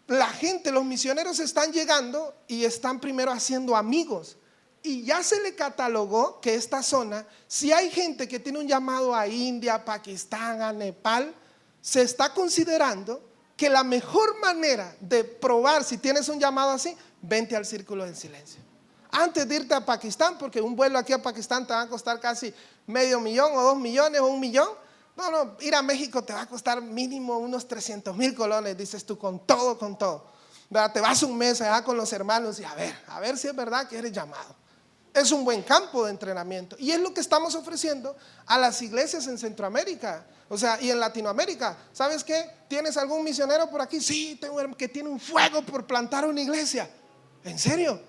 la gente, los misioneros están llegando y están primero haciendo amigos. Y ya se le catalogó que esta zona, si hay gente que tiene un llamado a India, a Pakistán, a Nepal, se está considerando que la mejor manera de probar si tienes un llamado así, vente al círculo del silencio. Antes de irte a Pakistán, porque un vuelo aquí a Pakistán te va a costar casi $500,000 o 2 millones o 1 millón. No, ir a México te va a costar mínimo unos 300,000 colones, dices tú, con todo. ¿Verdad? Te vas un mes allá con los hermanos y a ver si es verdad que eres llamado. Es un buen campo de entrenamiento y es lo que estamos ofreciendo a las iglesias en Centroamérica, o sea, y en Latinoamérica. ¿Sabes qué? ¿Tienes algún misionero por aquí? Sí, tengo uno que tiene un fuego por plantar una iglesia. ¿En serio?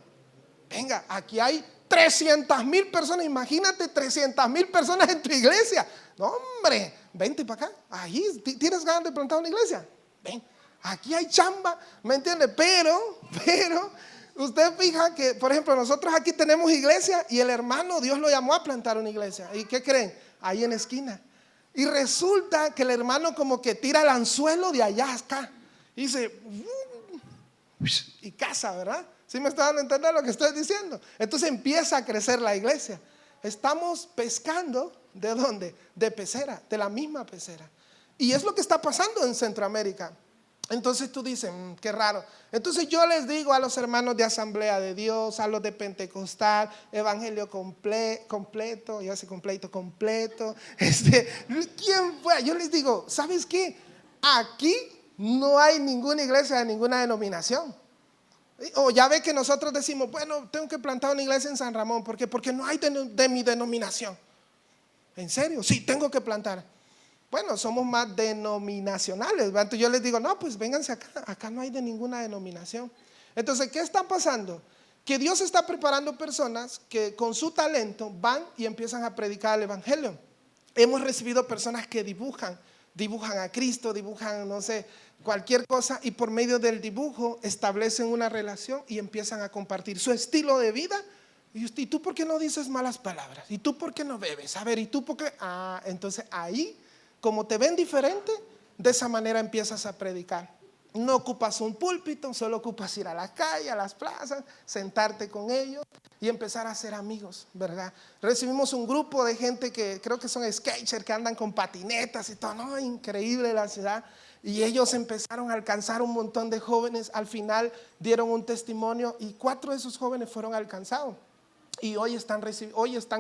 Venga, aquí hay 300,000 personas, imagínate 300,000 personas en tu iglesia. No, hombre, vente para acá. Ahí tienes ganas de plantar una iglesia. Ven, aquí hay chamba, ¿me entiende? Pero usted fija que, por ejemplo, nosotros aquí tenemos iglesia y el hermano Dios lo llamó a plantar una iglesia. ¿Y qué creen? Ahí en la esquina. Y resulta que el hermano como que tira el anzuelo de allá acá y dice y casa, ¿verdad? ¿Sí me están dando a entender lo que estoy diciendo? Entonces empieza a crecer la iglesia. Estamos pescando, ¿de dónde? De pecera, de la misma pecera. Y es lo que está pasando en Centroamérica. Entonces tú dices, qué raro. Entonces yo les digo a los hermanos de Asamblea de Dios, a los de Pentecostal, Evangelio completo, yo sé completo, ¿quién fue? Yo les digo, ¿sabes qué? Aquí no hay ninguna iglesia de ninguna denominación. O ya ve que nosotros decimos, bueno, tengo que plantar una iglesia en San Ramón. ¿Por qué? Porque no hay de mi denominación. ¿En serio? Sí, tengo que plantar. Bueno, somos más denominacionales, ¿verdad? Entonces yo les digo, no, pues vénganse acá no hay de ninguna denominación. Entonces, ¿qué está pasando? Que Dios está preparando personas que con su talento van y empiezan a predicar el evangelio. Hemos recibido personas que dibujan a Cristo, dibujan, no sé, cualquier cosa, y por medio del dibujo establecen una relación y empiezan a compartir su estilo de vida. ¿Y tú por qué no dices malas palabras? ¿Y tú por qué no bebes? A ver, ¿y tú por qué? Entonces ahí, como te ven diferente, de esa manera empiezas a predicar. No ocupas un púlpito, solo ocupas ir a la calle, a las plazas, sentarte con ellos y empezar a ser amigos, ¿verdad? Recibimos un grupo de gente que creo que son skaters, que andan con patinetas y todo, no, increíble la ciudad. Y ellos empezaron a alcanzar un montón de jóvenes. Al final dieron un testimonio y 4 de esos jóvenes fueron alcanzados. Y hoy están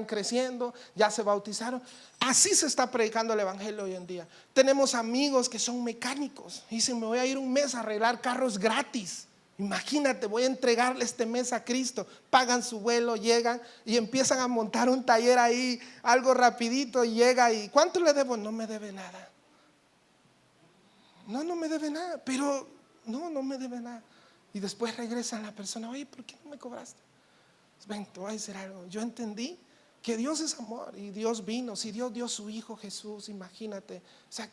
creciendo, ya se bautizaron. Así se está predicando el evangelio hoy en día. Tenemos amigos que son mecánicos y dicen, me voy a ir un mes a arreglar carros gratis. Imagínate, voy a entregarle este mes a Cristo. Pagan su vuelo, llegan y empiezan a montar un taller ahí, algo rapidito, y llega y ¿cuánto le debo? No me debe nada. No me debe nada, pero no me debe nada. Y después regresa la persona, oye, ¿por qué no me cobraste? Ven, te voy a decir algo. Yo entendí que Dios es amor y Dios vino. Si Dios dio a su Hijo Jesús, imagínate. O sea,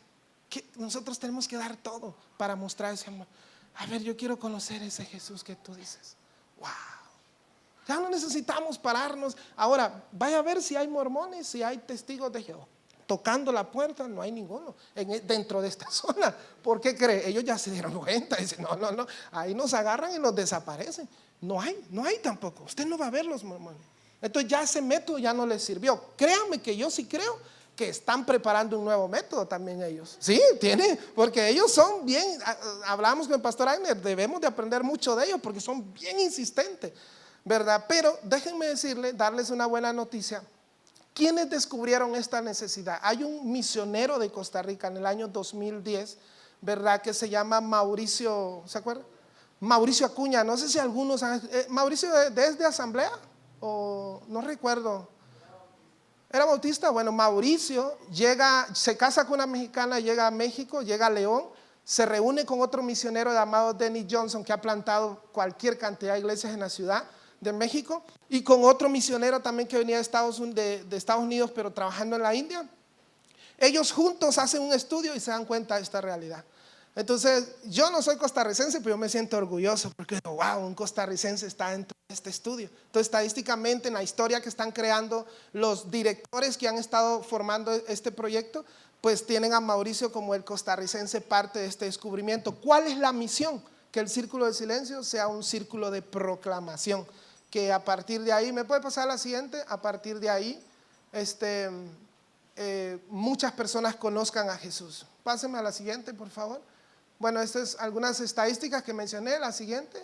que nosotros tenemos que dar todo para mostrar ese amor. A ver, yo quiero conocer ese Jesús que tú dices. Wow. Ya no necesitamos pararnos. Ahora, vaya a ver si hay mormones, si hay testigos de Jehová. Tocando la puerta, no hay ninguno dentro de esta zona. ¿Por qué cree? Ellos ya se dieron cuenta. Dicen, no, ahí nos agarran y nos desaparecen. No hay tampoco. Usted no va a ver los mormones. Entonces ya ese método ya no les sirvió. Créanme que yo sí creo que están preparando un nuevo método también ellos. Sí, porque ellos son bien, hablamos con el pastor Agner, debemos de aprender mucho de ellos porque son bien insistentes, ¿verdad? Pero déjenme darles una buena noticia. ¿Quiénes descubrieron esta necesidad? Hay un misionero de Costa Rica en el año 2010, ¿verdad? Que se llama Mauricio, ¿se acuerdan? Mauricio Acuña, no sé si algunos Mauricio ¿es de Asamblea? O no recuerdo. ¿Era bautista? Bueno, Mauricio se casa con una mexicana, llega a México, llega a León, se reúne con otro misionero llamado Denny Johnson, que ha plantado cualquier cantidad de iglesias en la ciudad de México, y con otro misionero también que venía de Estados Unidos, pero trabajando en la India. Ellos juntos hacen un estudio y se dan cuenta de esta realidad. Entonces, yo no soy costarricense, pero yo me siento orgulloso porque, wow, un costarricense está dentro de este estudio. Entonces, estadísticamente, en la historia que están creando los directores que han estado formando este proyecto, pues tienen a Mauricio como el costarricense parte de este descubrimiento. ¿Cuál es la misión? Que el círculo de silencio sea un círculo de proclamación. Que a partir de ahí, ¿me puede pasar la siguiente? A partir de ahí, muchas personas conozcan a Jesús. Pásenme a la siguiente, por favor. Bueno, estas son algunas estadísticas que mencioné. La siguiente,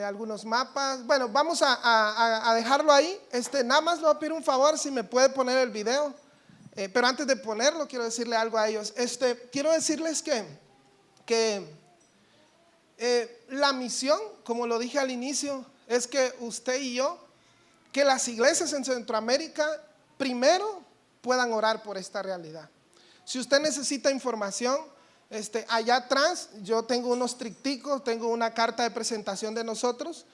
algunos mapas. Bueno, vamos a dejarlo ahí. Nada más le voy a pedir un favor si me puede poner el video. Pero antes de ponerlo, quiero decirle algo a ellos. Quiero decirles que la misión, como lo dije al inicio, es que usted y yo, que las iglesias en Centroamérica primero puedan orar por esta realidad. Si usted necesita información, allá atrás yo tengo unos tricticos, tengo una carta de presentación de nosotros,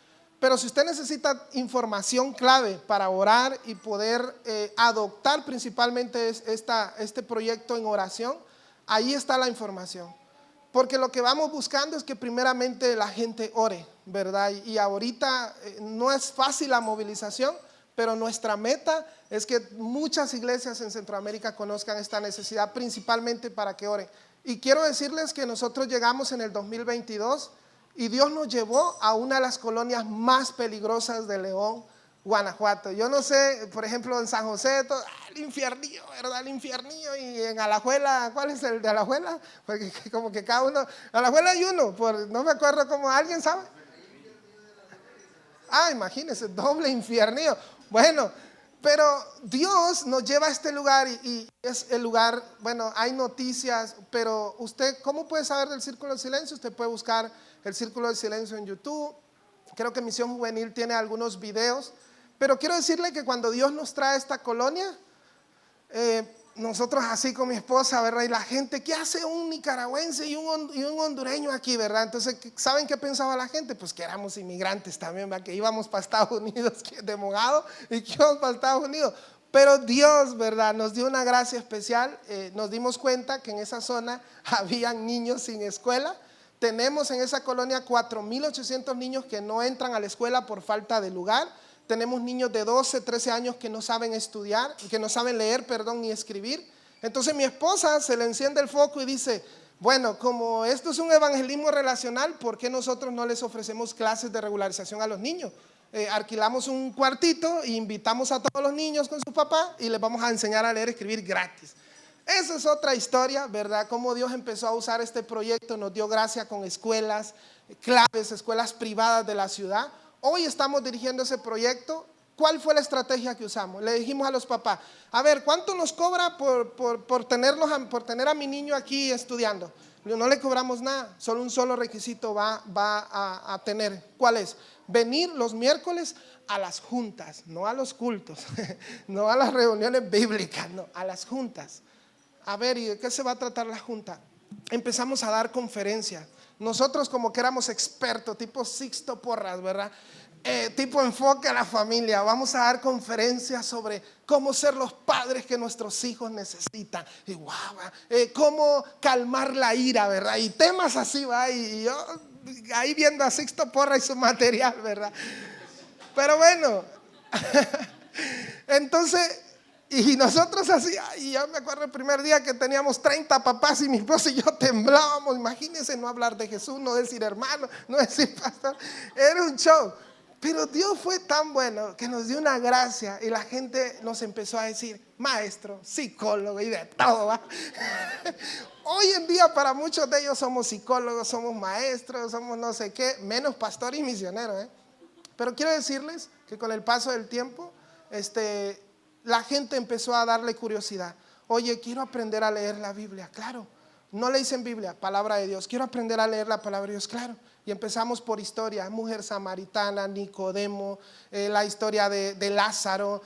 pero si usted necesita información clave para orar y poder adoptar principalmente este proyecto en oración, ahí está la información. Porque lo que vamos buscando es que primeramente la gente ore, ¿verdad? Y ahorita no es fácil la movilización, pero nuestra meta es que muchas iglesias en Centroamérica conozcan esta necesidad, principalmente para que oren. Y quiero decirles que nosotros llegamos en el 2022 y Dios nos llevó a una de las colonias más peligrosas de León, Guanajuato. Yo no sé, por ejemplo, en San José, el infiernillo, ¿verdad? El infiernillo. Y en Alajuela, ¿cuál es el de Alajuela? Porque como que cada uno, Alajuela hay uno, no me acuerdo cómo, ¿alguien sabe? Imagínense, doble infiernillo. Bueno, pero Dios nos lleva a este lugar y es el lugar, bueno, hay noticias, pero usted, ¿cómo puede saber del Círculo de Silencio? Usted puede buscar el Círculo de Silencio en YouTube. Creo que Misión Juvenil tiene algunos videos. Pero quiero decirle que cuando Dios nos trae esta colonia, nosotros así con mi esposa, ¿verdad? Y la gente, ¿qué hace un nicaragüense y un hondureño aquí, ¿verdad? Entonces, ¿saben qué pensaba la gente? Pues que éramos inmigrantes también, ¿verdad? Que íbamos para Estados Unidos de Mogado y que íbamos para Estados Unidos. Pero Dios, ¿verdad? Nos dio una gracia especial. Nos dimos cuenta que en esa zona habían niños sin escuela. Tenemos en esa colonia 4,800 niños que no entran a la escuela por falta de lugar. Tenemos niños de 12, 13 años que no saben estudiar, que no saben leer, ni escribir. Entonces mi esposa se le enciende el foco y dice, bueno, como esto es un evangelismo relacional, ¿por qué nosotros no les ofrecemos clases de regularización a los niños? Alquilamos un cuartito e invitamos a todos los niños con su papá y les vamos a enseñar a leer y escribir gratis. Esa es otra historia, ¿verdad? Cómo Dios empezó a usar este proyecto, nos dio gracia con escuelas claves, escuelas privadas de la ciudad. Hoy estamos dirigiendo ese proyecto. ¿Cuál fue la estrategia que usamos? Le dijimos a los papás, a ver, ¿cuánto nos cobra por tener a mi niño aquí estudiando? No le cobramos nada, solo un solo requisito va a tener. ¿Cuál es? Venir los miércoles a las juntas, no a los cultos, no a las reuniones bíblicas, no, a las juntas. A ver, ¿y de qué se va a tratar la junta? Empezamos a dar conferencias. Nosotros como que éramos expertos, tipo Sixto Porras, ¿verdad? Tipo enfoque a la familia. Vamos a dar conferencias sobre cómo ser los padres que nuestros hijos necesitan. Y cómo calmar la ira, ¿verdad? Y temas así, ¿va? Y yo ahí viendo a Sixto Porra y su material, ¿verdad? Pero bueno, entonces, y nosotros así, y yo me acuerdo el primer día que teníamos 30 papás y mi esposa y yo temblábamos. Imagínense no hablar de Jesús, no decir hermano, no decir pastor. Era un show. Pero Dios fue tan bueno que nos dio una gracia y la gente nos empezó a decir maestro, psicólogo y de todo, ¿va? Hoy en día para muchos de ellos somos psicólogos, somos maestros, somos no sé qué, menos pastor y misionero, ¿eh? Pero quiero decirles que con el paso del tiempo, la gente empezó a darle curiosidad. Oye, quiero aprender a leer la Biblia, claro. No le dicen Biblia, palabra de Dios. Quiero aprender a leer la palabra de Dios, claro. Y empezamos por historia, mujer samaritana, Nicodemo, la historia de Lázaro.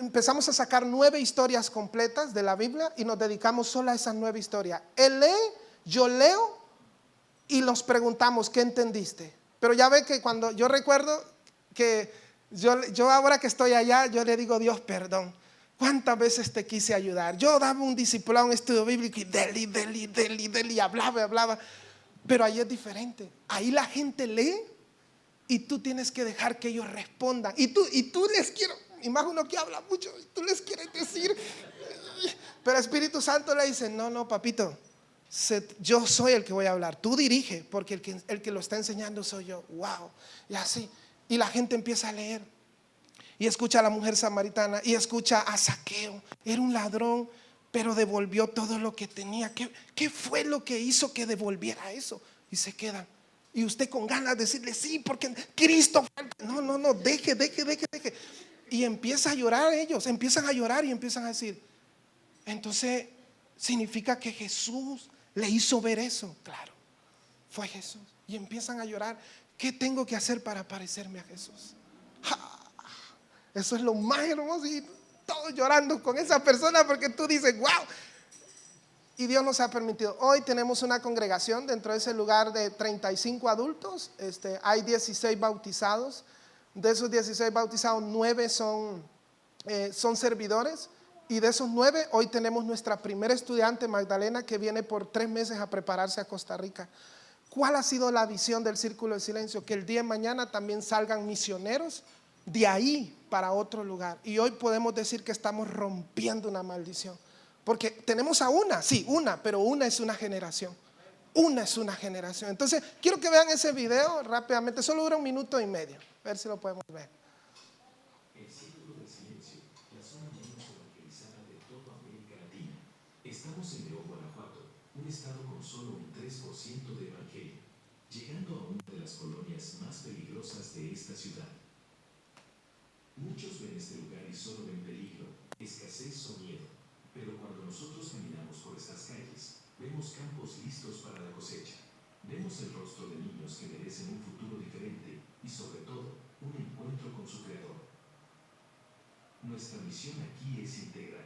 Empezamos a sacar 9 historias completas de la Biblia y nos dedicamos solo a esas 9 historias. Él lee, yo leo y nos preguntamos, ¿qué entendiste? Pero ya ve que cuando yo recuerdo que yo ahora que estoy allá, yo le digo, Dios, perdón. ¿Cuántas veces te quise ayudar? Yo daba un discipulado, un estudio bíblico y deli, hablaba. Pero ahí es diferente. Ahí la gente lee y tú tienes que dejar que ellos respondan. Y tú les quieres, y más uno que habla mucho, y tú les quieres decir. Pero el Espíritu Santo le dice, no, papito, yo soy el que voy a hablar. Tú dirige, porque el que lo está enseñando soy yo. Wow. Y así. Y la gente empieza a leer. Y escucha a la mujer samaritana y escucha a Zaqueo. Era un ladrón, pero devolvió todo lo que tenía. ¿Qué fue lo que hizo que devolviera eso? Y se quedan. Y usted con ganas de decirle, sí, porque Cristo. No, deje. Y empieza a llorar ellos, empiezan a llorar y empiezan a decir, entonces, ¿significa que Jesús le hizo ver eso? Claro, fue Jesús. Y empiezan a llorar. ¿Qué tengo que hacer para parecerme a Jesús? Eso es lo más hermoso y todos llorando con esa persona porque tú dices, wow. Y Dios nos ha permitido. Hoy tenemos una congregación dentro de ese lugar de 35 adultos. Hay 16 bautizados. De esos 16 bautizados, 9 son servidores. Y de esos 9, hoy tenemos nuestra primera estudiante, Magdalena, que viene por 3 meses a prepararse a Costa Rica. ¿Cuál ha sido la visión del Círculo de Silencio? Que el día de mañana también salgan misioneros de ahí para otro lugar. Y hoy podemos decir que estamos rompiendo una maldición. Porque tenemos a una, pero una es una generación. Entonces, quiero que vean ese video rápidamente. Solo dura 1 minuto y medio. A ver si lo podemos ver. El Círculo de Silencio, la zona menos evangelizada de toda América Latina. Estamos en León, Guanajuato, un estado con solo un 3% de evangelio, llegando a una de las colonias más peligrosas de esta ciudad. Muchos ven este lugar y solo ven peligro, escasez o miedo. Pero cuando nosotros caminamos por estas calles, vemos campos listos para la cosecha. Vemos el rostro de niños que merecen un futuro diferente y sobre todo, un encuentro con su Creador. Nuestra misión aquí es integral.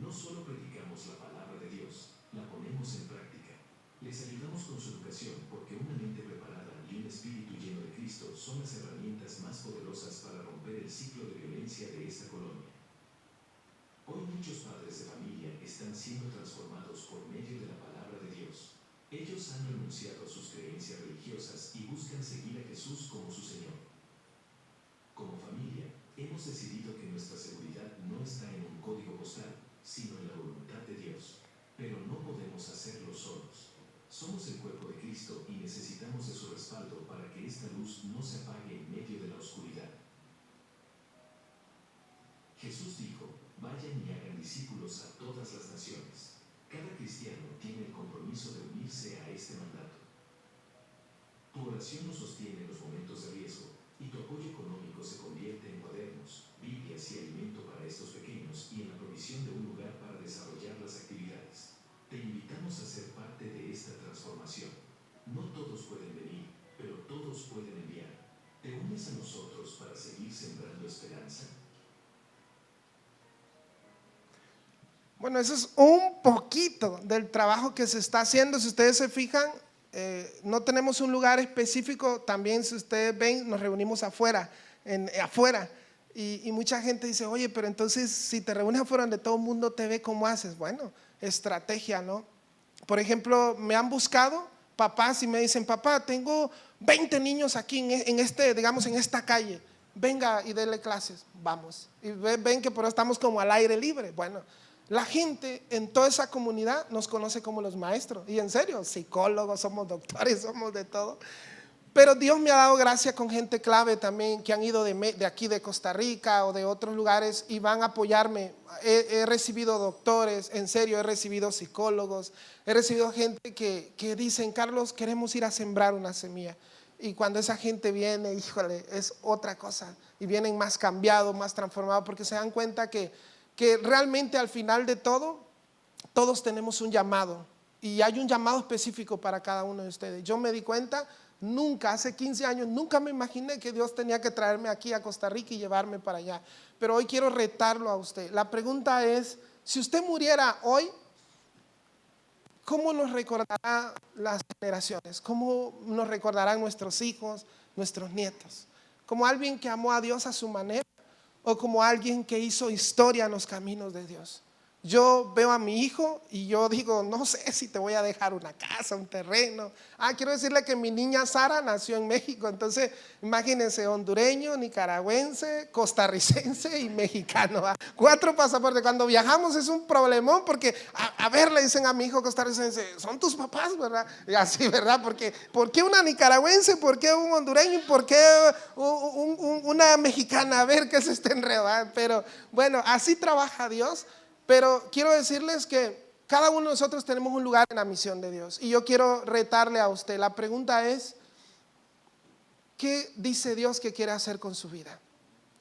No solo predicamos la palabra de Dios, la ponemos en práctica. Les ayudamos con su educación porque una mente preparada y un espíritu lleno de Cristo son las herramientas más poderosas para romper el ciclo de violencia de esta colonia. Hoy muchos padres de familia están siendo transformados por medio de la palabra de Dios. Ellos han renunciado a sus creencias religiosas y buscan seguir a Jesús como su Señor. Como familia, hemos decidido que nuestra seguridad no está en un código postal, sino en la voluntad de Dios. Pero no podemos hacerlo solos. Somos el cuerpo de Cristo y necesitamos de su respaldo para que esta luz no se apague en medio de la oscuridad. Jesús dijo, vayan y hagan discípulos a todas las naciones. Cada cristiano tiene el compromiso de unirse a este mandato. Tu oración nos sostiene en los momentos de riesgo y tu apoyo económico se convierte en cuadernos, Biblias y alimento para estos pequeños y en la provisión de un lugar para desarrollar las actividades. Te invitamos a ser parte de esta transformación. Bueno, eso es un poquito del trabajo que se está haciendo. Si ustedes se fijan, no tenemos un lugar específico. También, si ustedes ven, nos reunimos afuera, afuera. Y mucha gente dice, oye, pero entonces si te reúnes afuera donde todo el mundo te ve, ¿cómo haces? Bueno, estrategia, ¿no? Por ejemplo, me han buscado papás y me dicen, papá, tengo 20 niños aquí en esta calle. Venga y dele clases, vamos. Y ven que por eso estamos como al aire libre. Bueno, la gente en toda esa comunidad nos conoce como los maestros. Y en serio, psicólogos, somos doctores, somos de todo. Pero Dios me ha dado gracia con gente clave también que han ido de aquí de Costa Rica o de otros lugares y van a apoyarme. He recibido doctores, en serio, he recibido psicólogos, he recibido gente que dicen, Carlos, queremos ir a sembrar una semilla. Y cuando esa gente viene, híjole, es otra cosa. Y vienen más cambiados, más transformados, porque se dan cuenta que realmente al final de todo, todos tenemos un llamado. Y hay un llamado específico para cada uno de ustedes. Yo me di cuenta, hace 15 años, nunca me imaginé que Dios tenía que traerme aquí a Costa Rica y llevarme para allá. Pero hoy quiero retarlo a usted. La pregunta es, si usted muriera hoy, ¿cómo nos recordarán las generaciones? ¿Cómo nos recordarán nuestros hijos, nuestros nietos? ¿Como alguien que amó a Dios a su manera o como alguien que hizo historia en los caminos de Dios? Yo veo a mi hijo y yo digo, no sé si te voy a dejar una casa, un terreno. Quiero decirle que mi niña Sara nació en México, entonces imagínense, hondureño, nicaragüense, costarricense y mexicano. 4 pasaportes. Cuando viajamos es un problemón porque, a ver, le dicen a mi hijo costarricense, son tus papás, ¿verdad? Y así, ¿verdad? Porque, ¿por qué una nicaragüense? ¿Por qué un hondureño? ¿Y por qué una mexicana? A ver qué se está enredando. Pero bueno, así trabaja Dios. Pero quiero decirles que cada uno de nosotros tenemos un lugar en la misión de Dios. Y yo quiero retarle a usted. La pregunta es, ¿qué dice Dios que quiere hacer con su vida?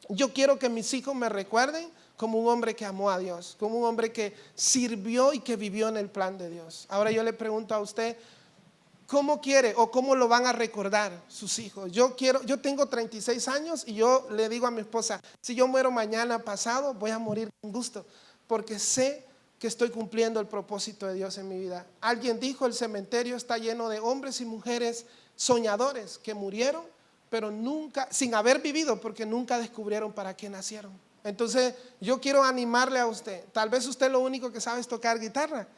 Yo quiero que mis hijos me recuerden como un hombre que amó a Dios, como un hombre que sirvió y que vivió en el plan de Dios. Ahora yo le pregunto a usted, ¿cómo quiere o cómo lo van a recordar sus hijos? Yo tengo 36 años y yo le digo a mi esposa, si yo muero mañana pasado, voy a morir con gusto. Porque sé que estoy cumpliendo el propósito de Dios en mi vida. Alguien dijo, el cementerio está lleno de hombres y mujeres soñadores que murieron, pero nunca, sin haber vivido, porque nunca descubrieron para qué nacieron. Entonces, yo quiero animarle a usted. Tal vez usted lo único que sabe es tocar guitarra.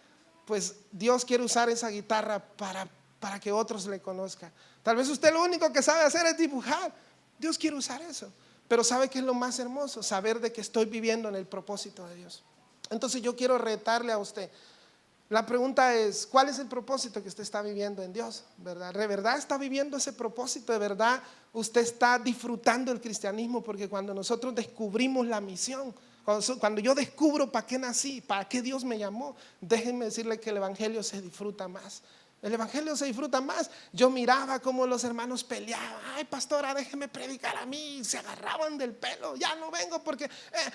Pues Dios quiere usar esa guitarra para que otros le conozcan. Tal vez usted lo único que sabe hacer es dibujar. Dios quiere usar eso. Pero ¿sabe qué es lo más hermoso? Saber de que estoy viviendo en el propósito de Dios. Entonces yo quiero retarle a usted. La pregunta es, ¿cuál es el propósito que usted está viviendo en Dios? ¿Verdad? ¿De verdad está viviendo ese propósito? ¿De verdad usted está disfrutando el cristianismo? Porque cuando nosotros descubrimos la misión, cuando yo descubro para qué nací, para qué Dios me llamó, déjenme decirle que el evangelio se disfruta más. El evangelio se disfruta más. Yo miraba cómo los hermanos peleaban. Ay, pastora, déjeme predicar a mí. Se agarraban del pelo. Ya no vengo porque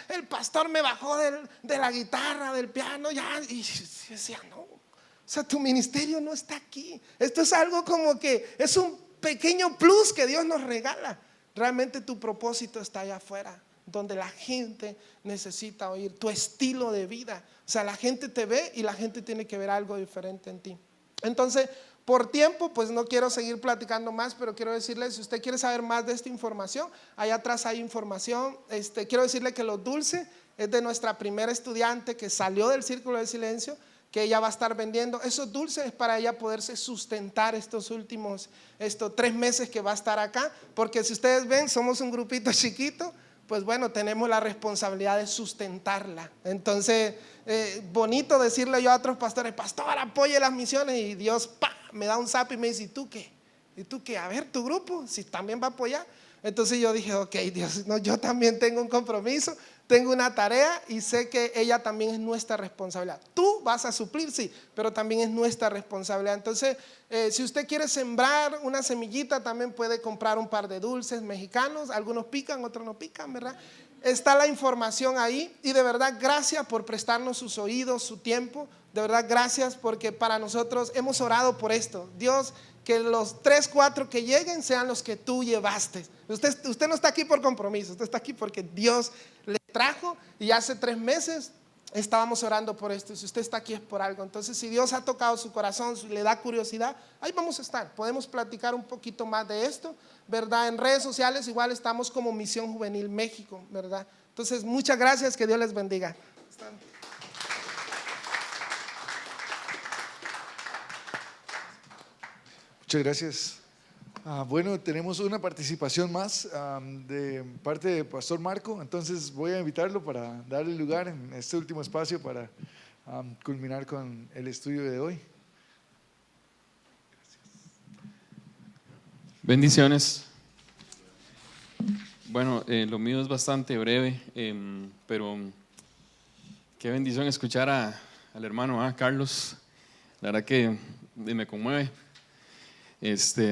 el pastor me bajó de la guitarra, del piano. Ya. Y yo decía, no. O sea, tu ministerio no está aquí. Esto es algo como que es un pequeño plus que Dios nos regala. Realmente tu propósito está allá afuera, donde la gente necesita oír tu estilo de vida. O sea, la gente te ve y la gente tiene que ver algo diferente en ti. Entonces, por tiempo, pues no quiero seguir platicando más, pero quiero decirle, si usted quiere saber más de esta información, allá atrás hay información. Quiero decirle que Los Dulces es de nuestra primera estudiante que salió del Círculo de Silencio, que ella va a estar vendiendo esos dulces para ella poderse sustentar estos últimos 3 meses que va a estar acá, porque si ustedes ven, somos un grupito chiquito. Pues bueno, tenemos la responsabilidad de sustentarla. Entonces, bonito decirle yo a otros pastores, pastor, apoye las misiones, y Dios me da un zap y me dice, ¿y tú qué? ¿Y tú qué? A ver, tu grupo, si también va a apoyar. Entonces yo dije, ok, Dios, no, yo también tengo un compromiso, tengo una tarea y sé que ella también es nuestra responsabilidad. Tú vas a suplir, sí, pero también es nuestra responsabilidad. Entonces, si usted quiere sembrar una semillita, también puede comprar un par de dulces mexicanos. Algunos pican, otros no pican, ¿verdad? Está la información ahí. Y de verdad, gracias por prestarnos sus oídos, su tiempo. De verdad, gracias, porque para nosotros hemos orado por esto. Dios, que los 3, 4 que lleguen sean los que tú llevaste. Usted no está aquí por compromiso, usted está aquí porque Dios le trajo. Y hace 3 meses estábamos orando por esto. Si usted está aquí es por algo. Entonces, si Dios ha tocado su corazón, si le da curiosidad, ahí vamos a estar. Podemos platicar un poquito más de esto, ¿verdad? En redes sociales igual estamos como Misión Juvenil México, ¿verdad? Entonces, muchas gracias, que Dios les bendiga. Muchas gracias. Bueno, tenemos una participación más de parte de Pastor Marco, entonces voy a invitarlo para darle lugar en este último espacio para culminar con el estudio de hoy. Bendiciones. Bueno, lo mío es bastante breve, pero qué bendición escuchar al hermano Carlos. La verdad que me conmueve.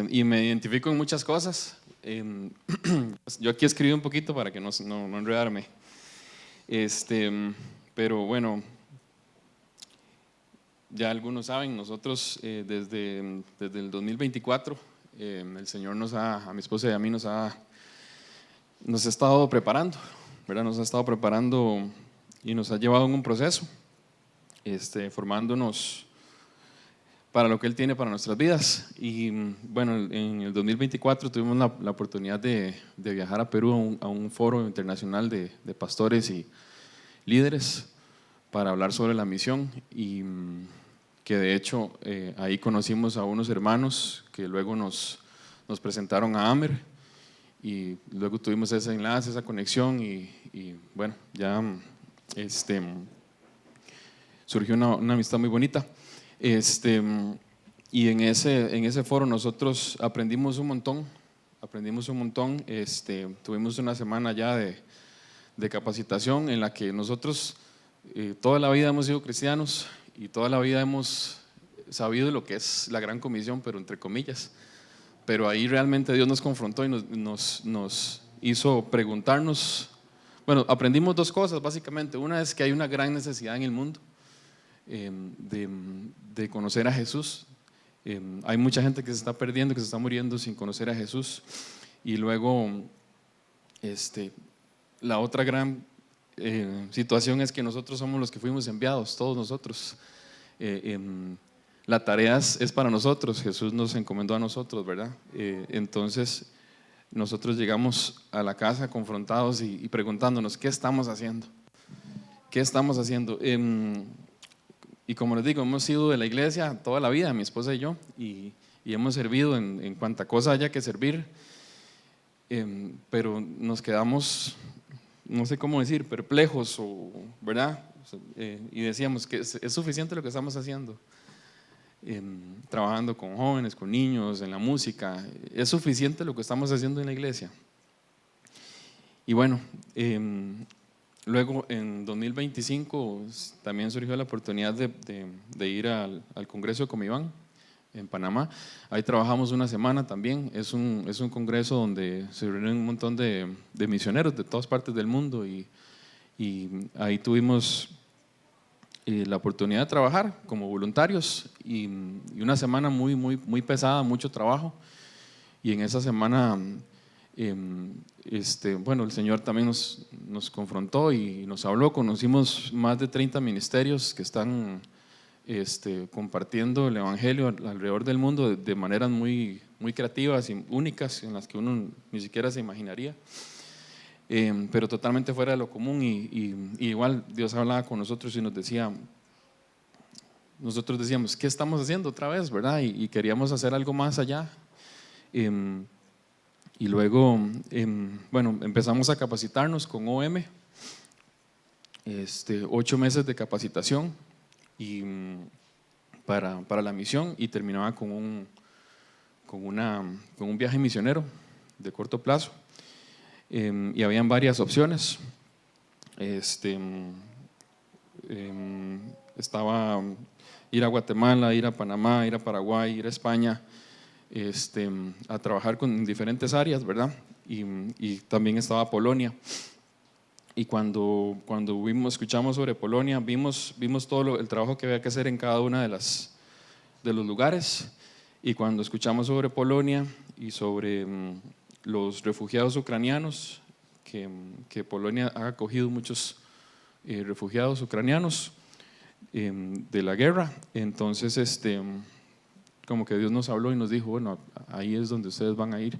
Y me identifico en muchas cosas. Yo aquí escribí un poquito para que no enredarme. Pero bueno, ya algunos saben, nosotros desde el 2024, el Señor a mi esposa y a mí nos ha estado preparando, ¿verdad? Nos ha estado preparando y nos ha llevado en un proceso, formándonos para lo que Él tiene para nuestras vidas. Y bueno, en el 2024 tuvimos la oportunidad de viajar a Perú a un foro internacional de pastores y líderes para hablar sobre la misión, y que de hecho ahí conocimos a unos hermanos que luego nos presentaron a Amer, y luego tuvimos ese enlace, esa conexión, y bueno, ya surgió una amistad muy bonita. Y en ese foro nosotros aprendimos un montón. Tuvimos una semana ya de capacitación en la que nosotros toda la vida hemos sido cristianos y toda la vida hemos sabido lo que es la gran comisión, pero entre comillas. Pero ahí realmente Dios nos confrontó y nos hizo preguntarnos. Bueno, aprendimos dos cosas básicamente. Una es que hay una gran necesidad en el mundo de conocer a Jesús. Hay mucha gente que se está perdiendo, que se está muriendo sin conocer a Jesús. Y luego la otra gran situación es que nosotros somos los que fuimos enviados, todos nosotros. La tarea es para nosotros, Jesús nos encomendó a nosotros, ¿verdad? Entonces nosotros llegamos a la casa confrontados y preguntándonos, ¿qué estamos haciendo? ¿Qué estamos haciendo? Y como les digo, hemos sido de la iglesia toda la vida, mi esposa y yo, y hemos servido en cuanta cosa haya que servir, pero nos quedamos, no sé cómo decir, perplejos, ¿verdad? Y decíamos que es suficiente lo que estamos haciendo, trabajando con jóvenes, con niños, en la música, es suficiente lo que estamos haciendo en la iglesia. Y bueno, luego en 2025 también surgió la oportunidad de ir al Congreso de Comiván en Panamá. Ahí trabajamos una semana también. Es un congreso donde se reúnen un montón de misioneros de todas partes del mundo, y ahí tuvimos la oportunidad de trabajar como voluntarios, y una semana muy, muy, muy pesada, mucho trabajo. Y en esa semana bueno, el Señor también nos confrontó y nos habló. Conocimos más de 30 ministerios que están compartiendo el Evangelio alrededor del mundo de maneras muy, muy creativas y únicas, en las que uno ni siquiera se imaginaría, pero totalmente fuera de lo común. Y igual Dios hablaba con nosotros y nosotros decíamos, ¿qué estamos haciendo otra vez, verdad? Y queríamos hacer algo más allá. Y luego, bueno, empezamos a capacitarnos con OM, 8 meses de capacitación y para la misión, y terminaba con un viaje misionero de corto plazo. Y habían varias opciones. Estaba ir a Guatemala, ir a Panamá, ir a Paraguay, ir a España, a trabajar en diferentes áreas, ¿verdad? Y también estaba Polonia. Y cuando escuchamos sobre Polonia, vimos todo el trabajo que había que hacer en cada una de los lugares. Y cuando escuchamos sobre Polonia y sobre los refugiados ucranianos, que Polonia ha acogido muchos refugiados ucranianos de la guerra. Entonces, como que Dios nos habló y nos dijo, bueno, ahí es donde ustedes van a ir.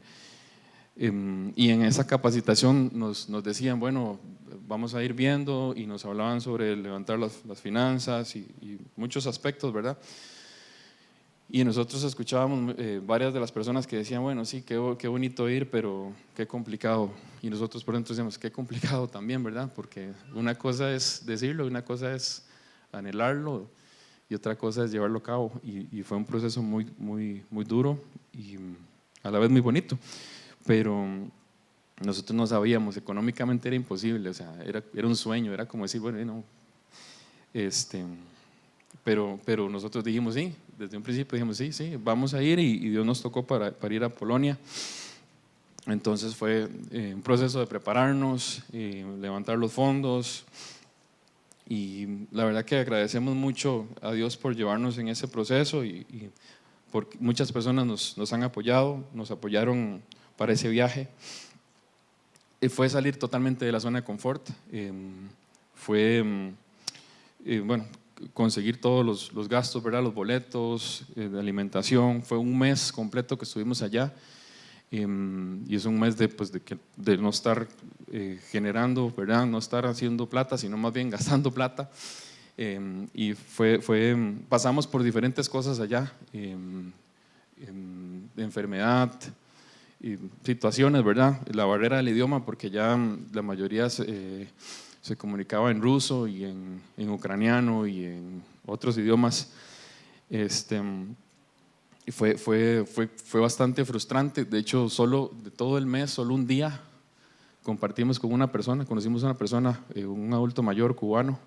Y en esa capacitación nos decían, bueno, vamos a ir viendo, y nos hablaban sobre levantar las finanzas y muchos aspectos, ¿verdad? Y nosotros escuchábamos varias de las personas que decían, bueno, sí, qué bonito ir, pero qué complicado. Y nosotros por dentro decíamos, qué complicado también, ¿verdad? Porque una cosa es decirlo, una cosa es anhelarlo, y otra cosa es llevarlo a cabo. Y fue un proceso muy, muy, muy duro y a la vez muy bonito. Pero nosotros no sabíamos, económicamente era imposible, o sea, era un sueño, era como decir, bueno, no. Pero nosotros dijimos sí, desde un principio dijimos sí, vamos a ir, y Dios nos tocó para ir a Polonia. Entonces fue un proceso de prepararnos, levantar los fondos, y la verdad que agradecemos mucho a Dios por llevarnos en ese proceso, y porque muchas personas nos han apoyado, nos apoyaron para ese viaje. Fue salir totalmente de la zona de confort, bueno, conseguir todos los gastos, ¿verdad? Los boletos, de alimentación. Fue un mes completo que estuvimos allá, y es un mes de no estar generando, ¿verdad? No estar haciendo plata, sino más bien gastando plata. Y pasamos por diferentes cosas allá, de enfermedad, y situaciones, ¿verdad? La barrera del idioma, porque ya la mayoría se comunicaba en ruso y en ucraniano y en otros idiomas. Y fue bastante frustrante. De hecho, de todo el mes, solo un día compartimos con una persona, conocimos a una persona, un adulto mayor cubano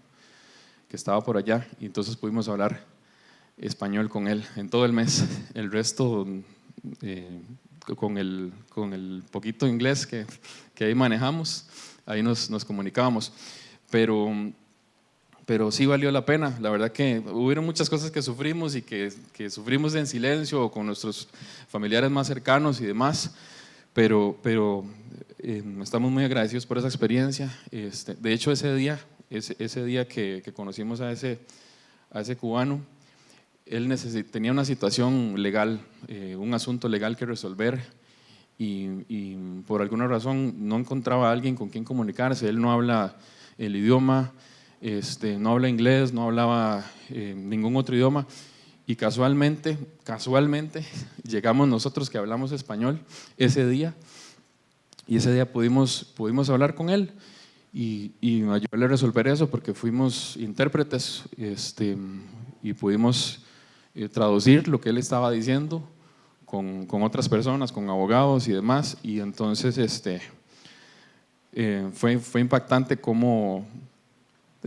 que estaba por allá, y entonces pudimos hablar español con él en todo el mes. El resto, con el poquito inglés que ahí manejamos, ahí nos comunicábamos, pero sí valió la pena. La verdad que hubieron muchas cosas que sufrimos, y que sufrimos en silencio o con nuestros familiares más cercanos y demás, pero estamos muy agradecidos por esa experiencia. De hecho, ese día que conocimos a ese cubano, él tenía una situación legal, un asunto legal que resolver, y por alguna razón no encontraba a alguien con quien comunicarse. Él no habla el idioma, no habla inglés, no hablaba ningún otro idioma, y casualmente llegamos nosotros que hablamos español ese día, y ese día pudimos hablar con él y ayudarle a resolver eso, porque fuimos intérpretes, y pudimos traducir lo que él estaba diciendo con otras personas, con abogados y demás. Y entonces fue impactante cómo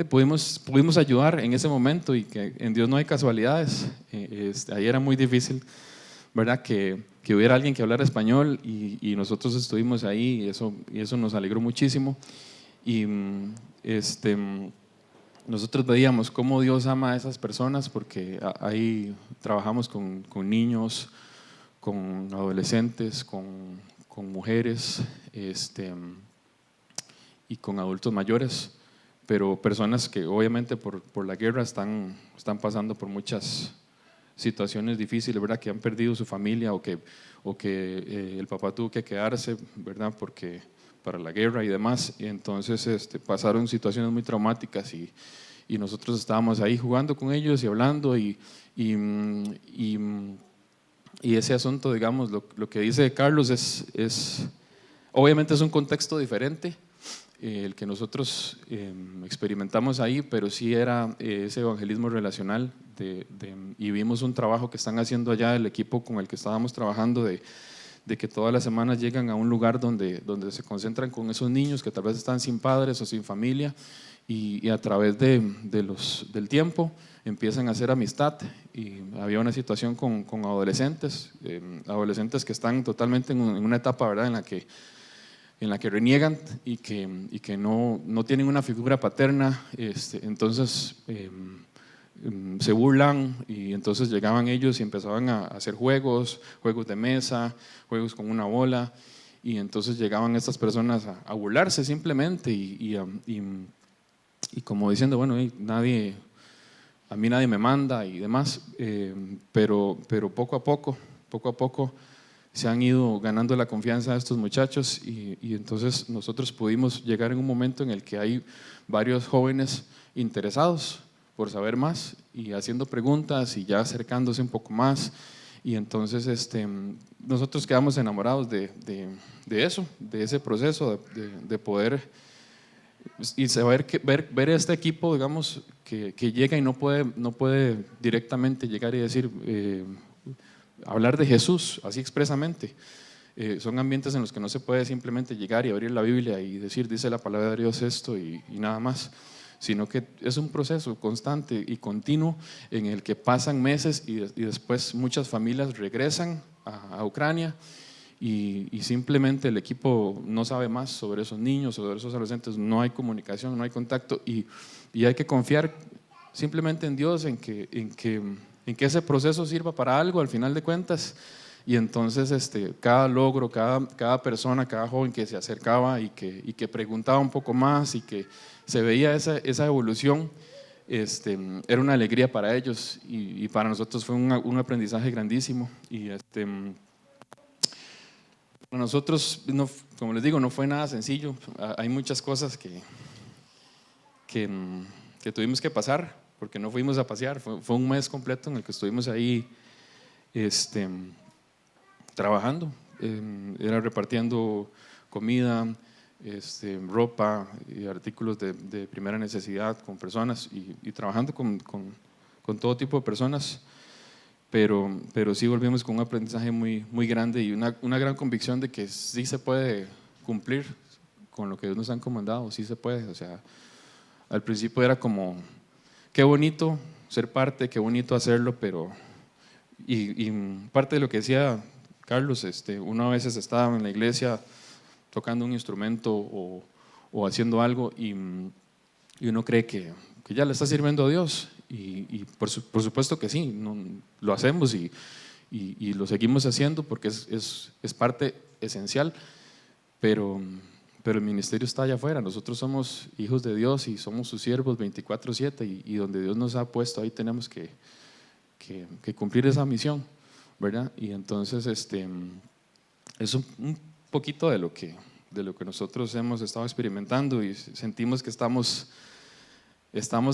pudimos ayudar en ese momento, y que en Dios no hay casualidades. Ahí era muy difícil, ¿verdad? Que hubiera alguien que hablara español, y nosotros estuvimos ahí, y eso nos alegró muchísimo. Y nosotros veíamos cómo Dios ama a esas personas, porque ahí trabajamos con niños, con adolescentes, con mujeres, y con adultos mayores, pero personas que obviamente por la guerra están pasando por muchas situaciones difíciles, ¿verdad? Que han perdido su familia, o que el papá tuvo que quedarse, ¿verdad? Porque para la guerra y demás. Y entonces pasaron situaciones muy traumáticas, y nosotros estábamos ahí jugando con ellos y hablando, y ese asunto, digamos, lo que dice Carlos obviamente es un contexto diferente, el que nosotros experimentamos ahí, pero sí era ese evangelismo relacional, y vimos un trabajo que están haciendo allá el equipo con el que estábamos trabajando, de que todas las semanas llegan a un lugar donde se concentran con esos niños que tal vez están sin padres o sin familia, y a través del tiempo empiezan a hacer amistad. Y había una situación con adolescentes que están totalmente en una etapa, ¿verdad?, en la que reniegan, y que no tienen una figura paterna. Entonces se burlan, y entonces llegaban ellos y empezaban a hacer juegos de mesa, juegos con una bola, y entonces llegaban estas personas a burlarse simplemente, y y como diciendo, bueno, a mí nadie me manda y demás, pero poco a poco se han ido ganando la confianza de estos muchachos y entonces nosotros pudimos llegar en un momento en el que hay varios jóvenes interesados por saber más y haciendo preguntas y ya acercándose un poco más, y entonces nosotros quedamos enamorados de eso, de ese proceso de poder y saber ver este equipo, digamos, que llega y no puede directamente llegar y decir, hablar de Jesús así expresamente. Son ambientes en los que no se puede simplemente llegar y abrir la Biblia y decir, dice la palabra de Dios esto y nada más, sino que es un proceso constante y continuo en el que pasan meses y después muchas familias regresan a Ucrania y simplemente el equipo no sabe más sobre esos niños, sobre esos adolescentes, no hay comunicación, no hay contacto y hay que confiar simplemente en Dios, en que ese proceso sirva para algo al final de cuentas. Y entonces cada logro, cada persona, cada joven que se acercaba y que preguntaba un poco más y que se veía esa evolución, era una alegría para ellos y para nosotros fue un aprendizaje grandísimo. Y para nosotros, como les digo, no fue nada sencillo. Hay muchas cosas que tuvimos que pasar porque no fuimos a pasear. Fue un mes completo en el que estuvimos ahí trabajando, era repartiendo comida, ropa y artículos de primera necesidad con personas y trabajando con todo tipo de personas, pero sí volvimos con un aprendizaje muy, muy grande y una gran convicción de que sí se puede cumplir con lo que Dios nos ha encomendado, sí se puede. O sea, al principio era como, qué bonito ser parte, qué bonito hacerlo, pero y parte de lo que decía Carlos, uno a veces estaba en la iglesia tocando un instrumento o haciendo algo y uno cree que ya le está sirviendo a Dios y por supuesto que sí, lo hacemos y lo seguimos haciendo porque es parte esencial, pero el ministerio está allá afuera. Nosotros somos hijos de Dios y somos sus siervos 24/7 y donde Dios nos ha puesto ahí tenemos que cumplir esa misión, ¿verdad? Y entonces es un poquito de lo que nosotros hemos estado experimentando y sentimos que estamos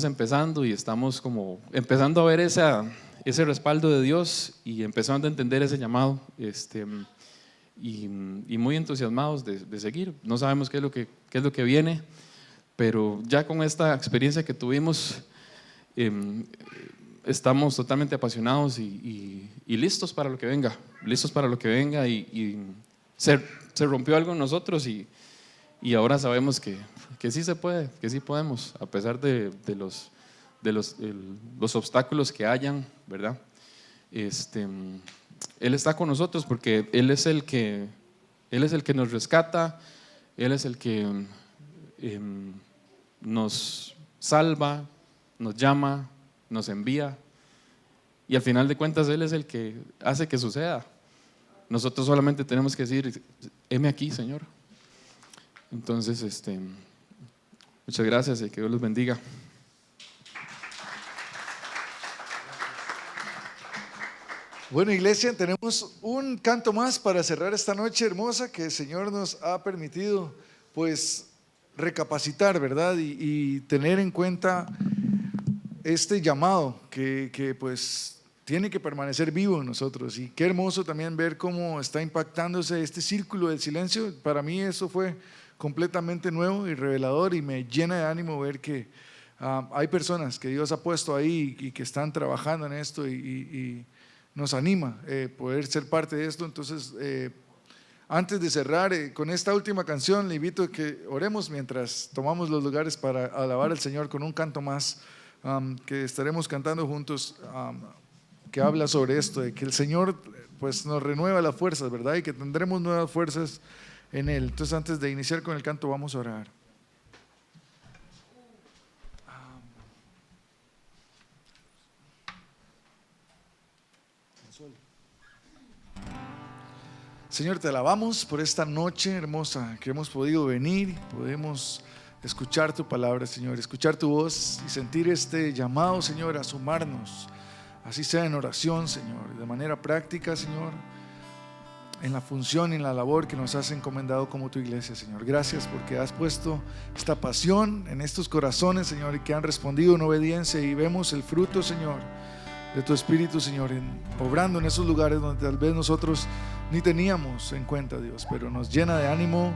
empezando y estamos como empezando a ver ese respaldo de Dios y empezando a entender ese llamado y muy entusiasmados de seguir. No sabemos qué es lo que viene, pero ya con esta experiencia que tuvimos estamos totalmente apasionados y listos para lo que venga, y se rompió algo en nosotros y ahora sabemos que sí se puede, que sí podemos, a pesar de los obstáculos que hayan, ¿verdad? Él está con nosotros porque Él es el que nos rescata, Él es el que nos salva, nos llama, nos envía y al final de cuentas Él es el que hace que suceda. Nosotros solamente tenemos que decir, heme aquí, Señor. Entonces, muchas gracias y que Dios los bendiga. Bueno, iglesia, tenemos un canto más para cerrar esta noche hermosa que el Señor nos ha permitido pues recapacitar, ¿verdad? Y tener en cuenta este llamado que pues tiene que permanecer vivo en nosotros. Y qué hermoso también ver cómo está impactándose este círculo del silencio. Para mí eso fue completamente nuevo y revelador y me llena de ánimo ver que hay personas que Dios ha puesto ahí y que están trabajando en esto y nos anima poder ser parte de esto. Entonces, antes de cerrar con esta última canción, le invito a que oremos mientras tomamos los lugares para alabar al Señor con un canto más que estaremos cantando juntos, que habla sobre esto, de que el Señor pues nos renueva las fuerzas, ¿verdad? Y que tendremos nuevas fuerzas en Él. Entonces, antes de iniciar con el canto, vamos a orar. Señor, te alabamos por esta noche hermosa que hemos podido venir, podemos escuchar tu palabra, Señor, escuchar tu voz y sentir este llamado, Señor, a sumarnos, así sea en oración, Señor, de manera práctica, Señor, en la función y en la labor que nos has encomendado como tu iglesia, Señor. Gracias porque has puesto esta pasión en estos corazones, Señor, y que han respondido en obediencia, y vemos el fruto, Señor, de tu Espíritu, Señor, obrando en esos lugares donde tal vez nosotros ni teníamos en cuenta, Dios, pero nos llena de ánimo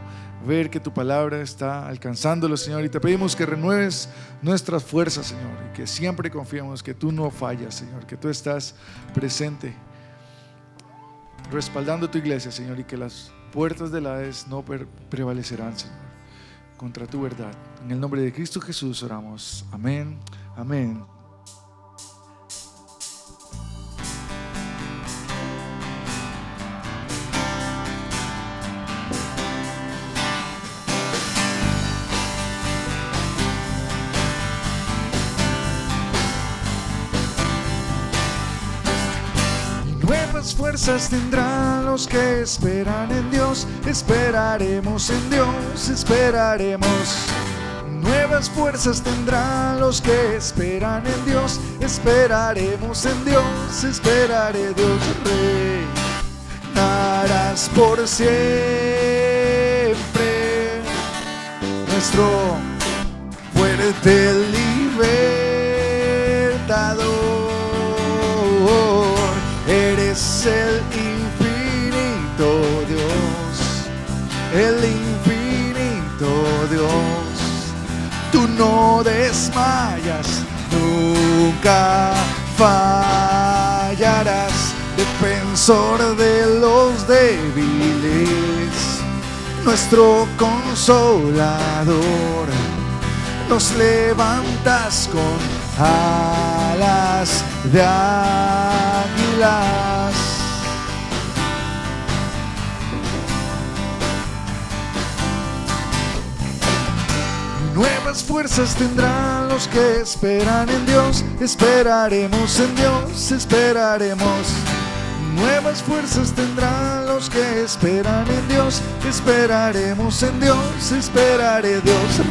ver que tu palabra está alcanzándolo, Señor, y te pedimos que renueves nuestras fuerzas, Señor, y que siempre confiemos que tú no fallas, Señor, que tú estás presente respaldando tu iglesia, Señor, y que las puertas del Hades no prevalecerán, Señor, contra tu verdad. En el nombre de Cristo Jesús oramos. Amén, amén. Nuevas fuerzas tendrán los que esperan en Dios. Esperaremos en Dios, esperaremos. Nuevas fuerzas tendrán los que esperan en Dios. Esperaremos en Dios, esperaré Dios reinarás por siempre. Nuestro fuerte libertador. Eres el infinito Dios, el infinito Dios. Tú no desmayas, nunca fallarás, defensor de los débiles, nuestro consolador. Nos levantas con alas de águilas. Nuevas fuerzas tendrán los que esperan en Dios. Esperaremos en Dios, esperaremos. Nuevas fuerzas tendrán los que esperan en Dios. Esperaremos en Dios, esperaré Dios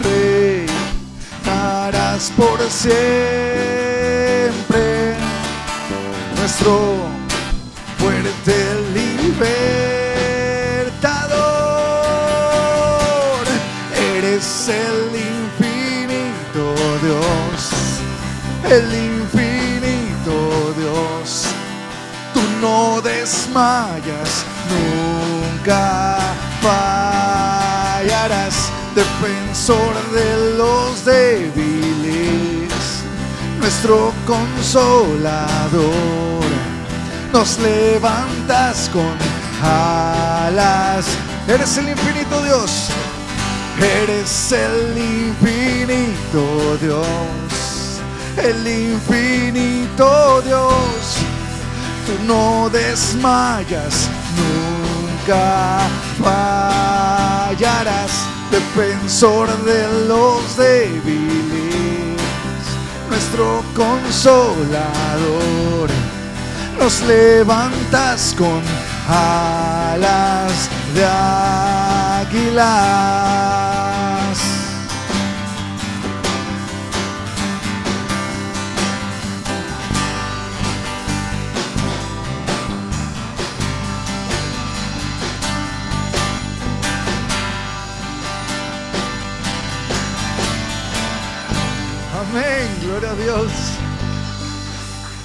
reinarás por siempre. Nuestro fuerte libertador. Eres el infinito Dios, el infinito Dios. Tú no desmayas, nunca fallarás, defensor de los débiles, nuestro consolador. Nos levantas con alas. Eres el infinito Dios, eres el infinito Dios, el infinito Dios. Tú no desmayas, nunca fallarás, defensor de los débiles, nuestro consolador. Nos levantas con alas de águilas. Amén, gloria a Dios.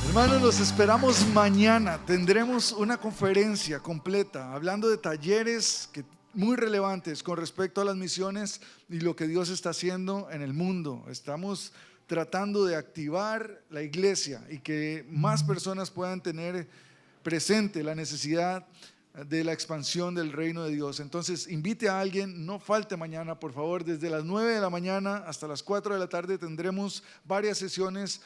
Hermanos, los esperamos mañana. Tendremos una conferencia completa hablando de talleres muy relevantes con respecto a las misiones y lo que Dios está haciendo en el mundo. Estamos tratando de activar la iglesia y que más personas puedan tener presente la necesidad de la expansión del reino de Dios. Entonces invite a alguien, no falte mañana, por favor. Desde las 9 de la mañana hasta las 4 de la tarde tendremos varias sesiones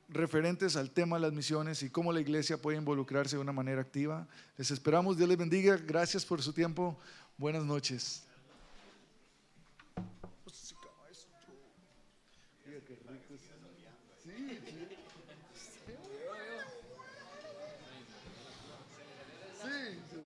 referentes al tema de las misiones y cómo la iglesia puede involucrarse de una manera activa. Les esperamos, Dios les bendiga, gracias por su tiempo, buenas noches. Sí,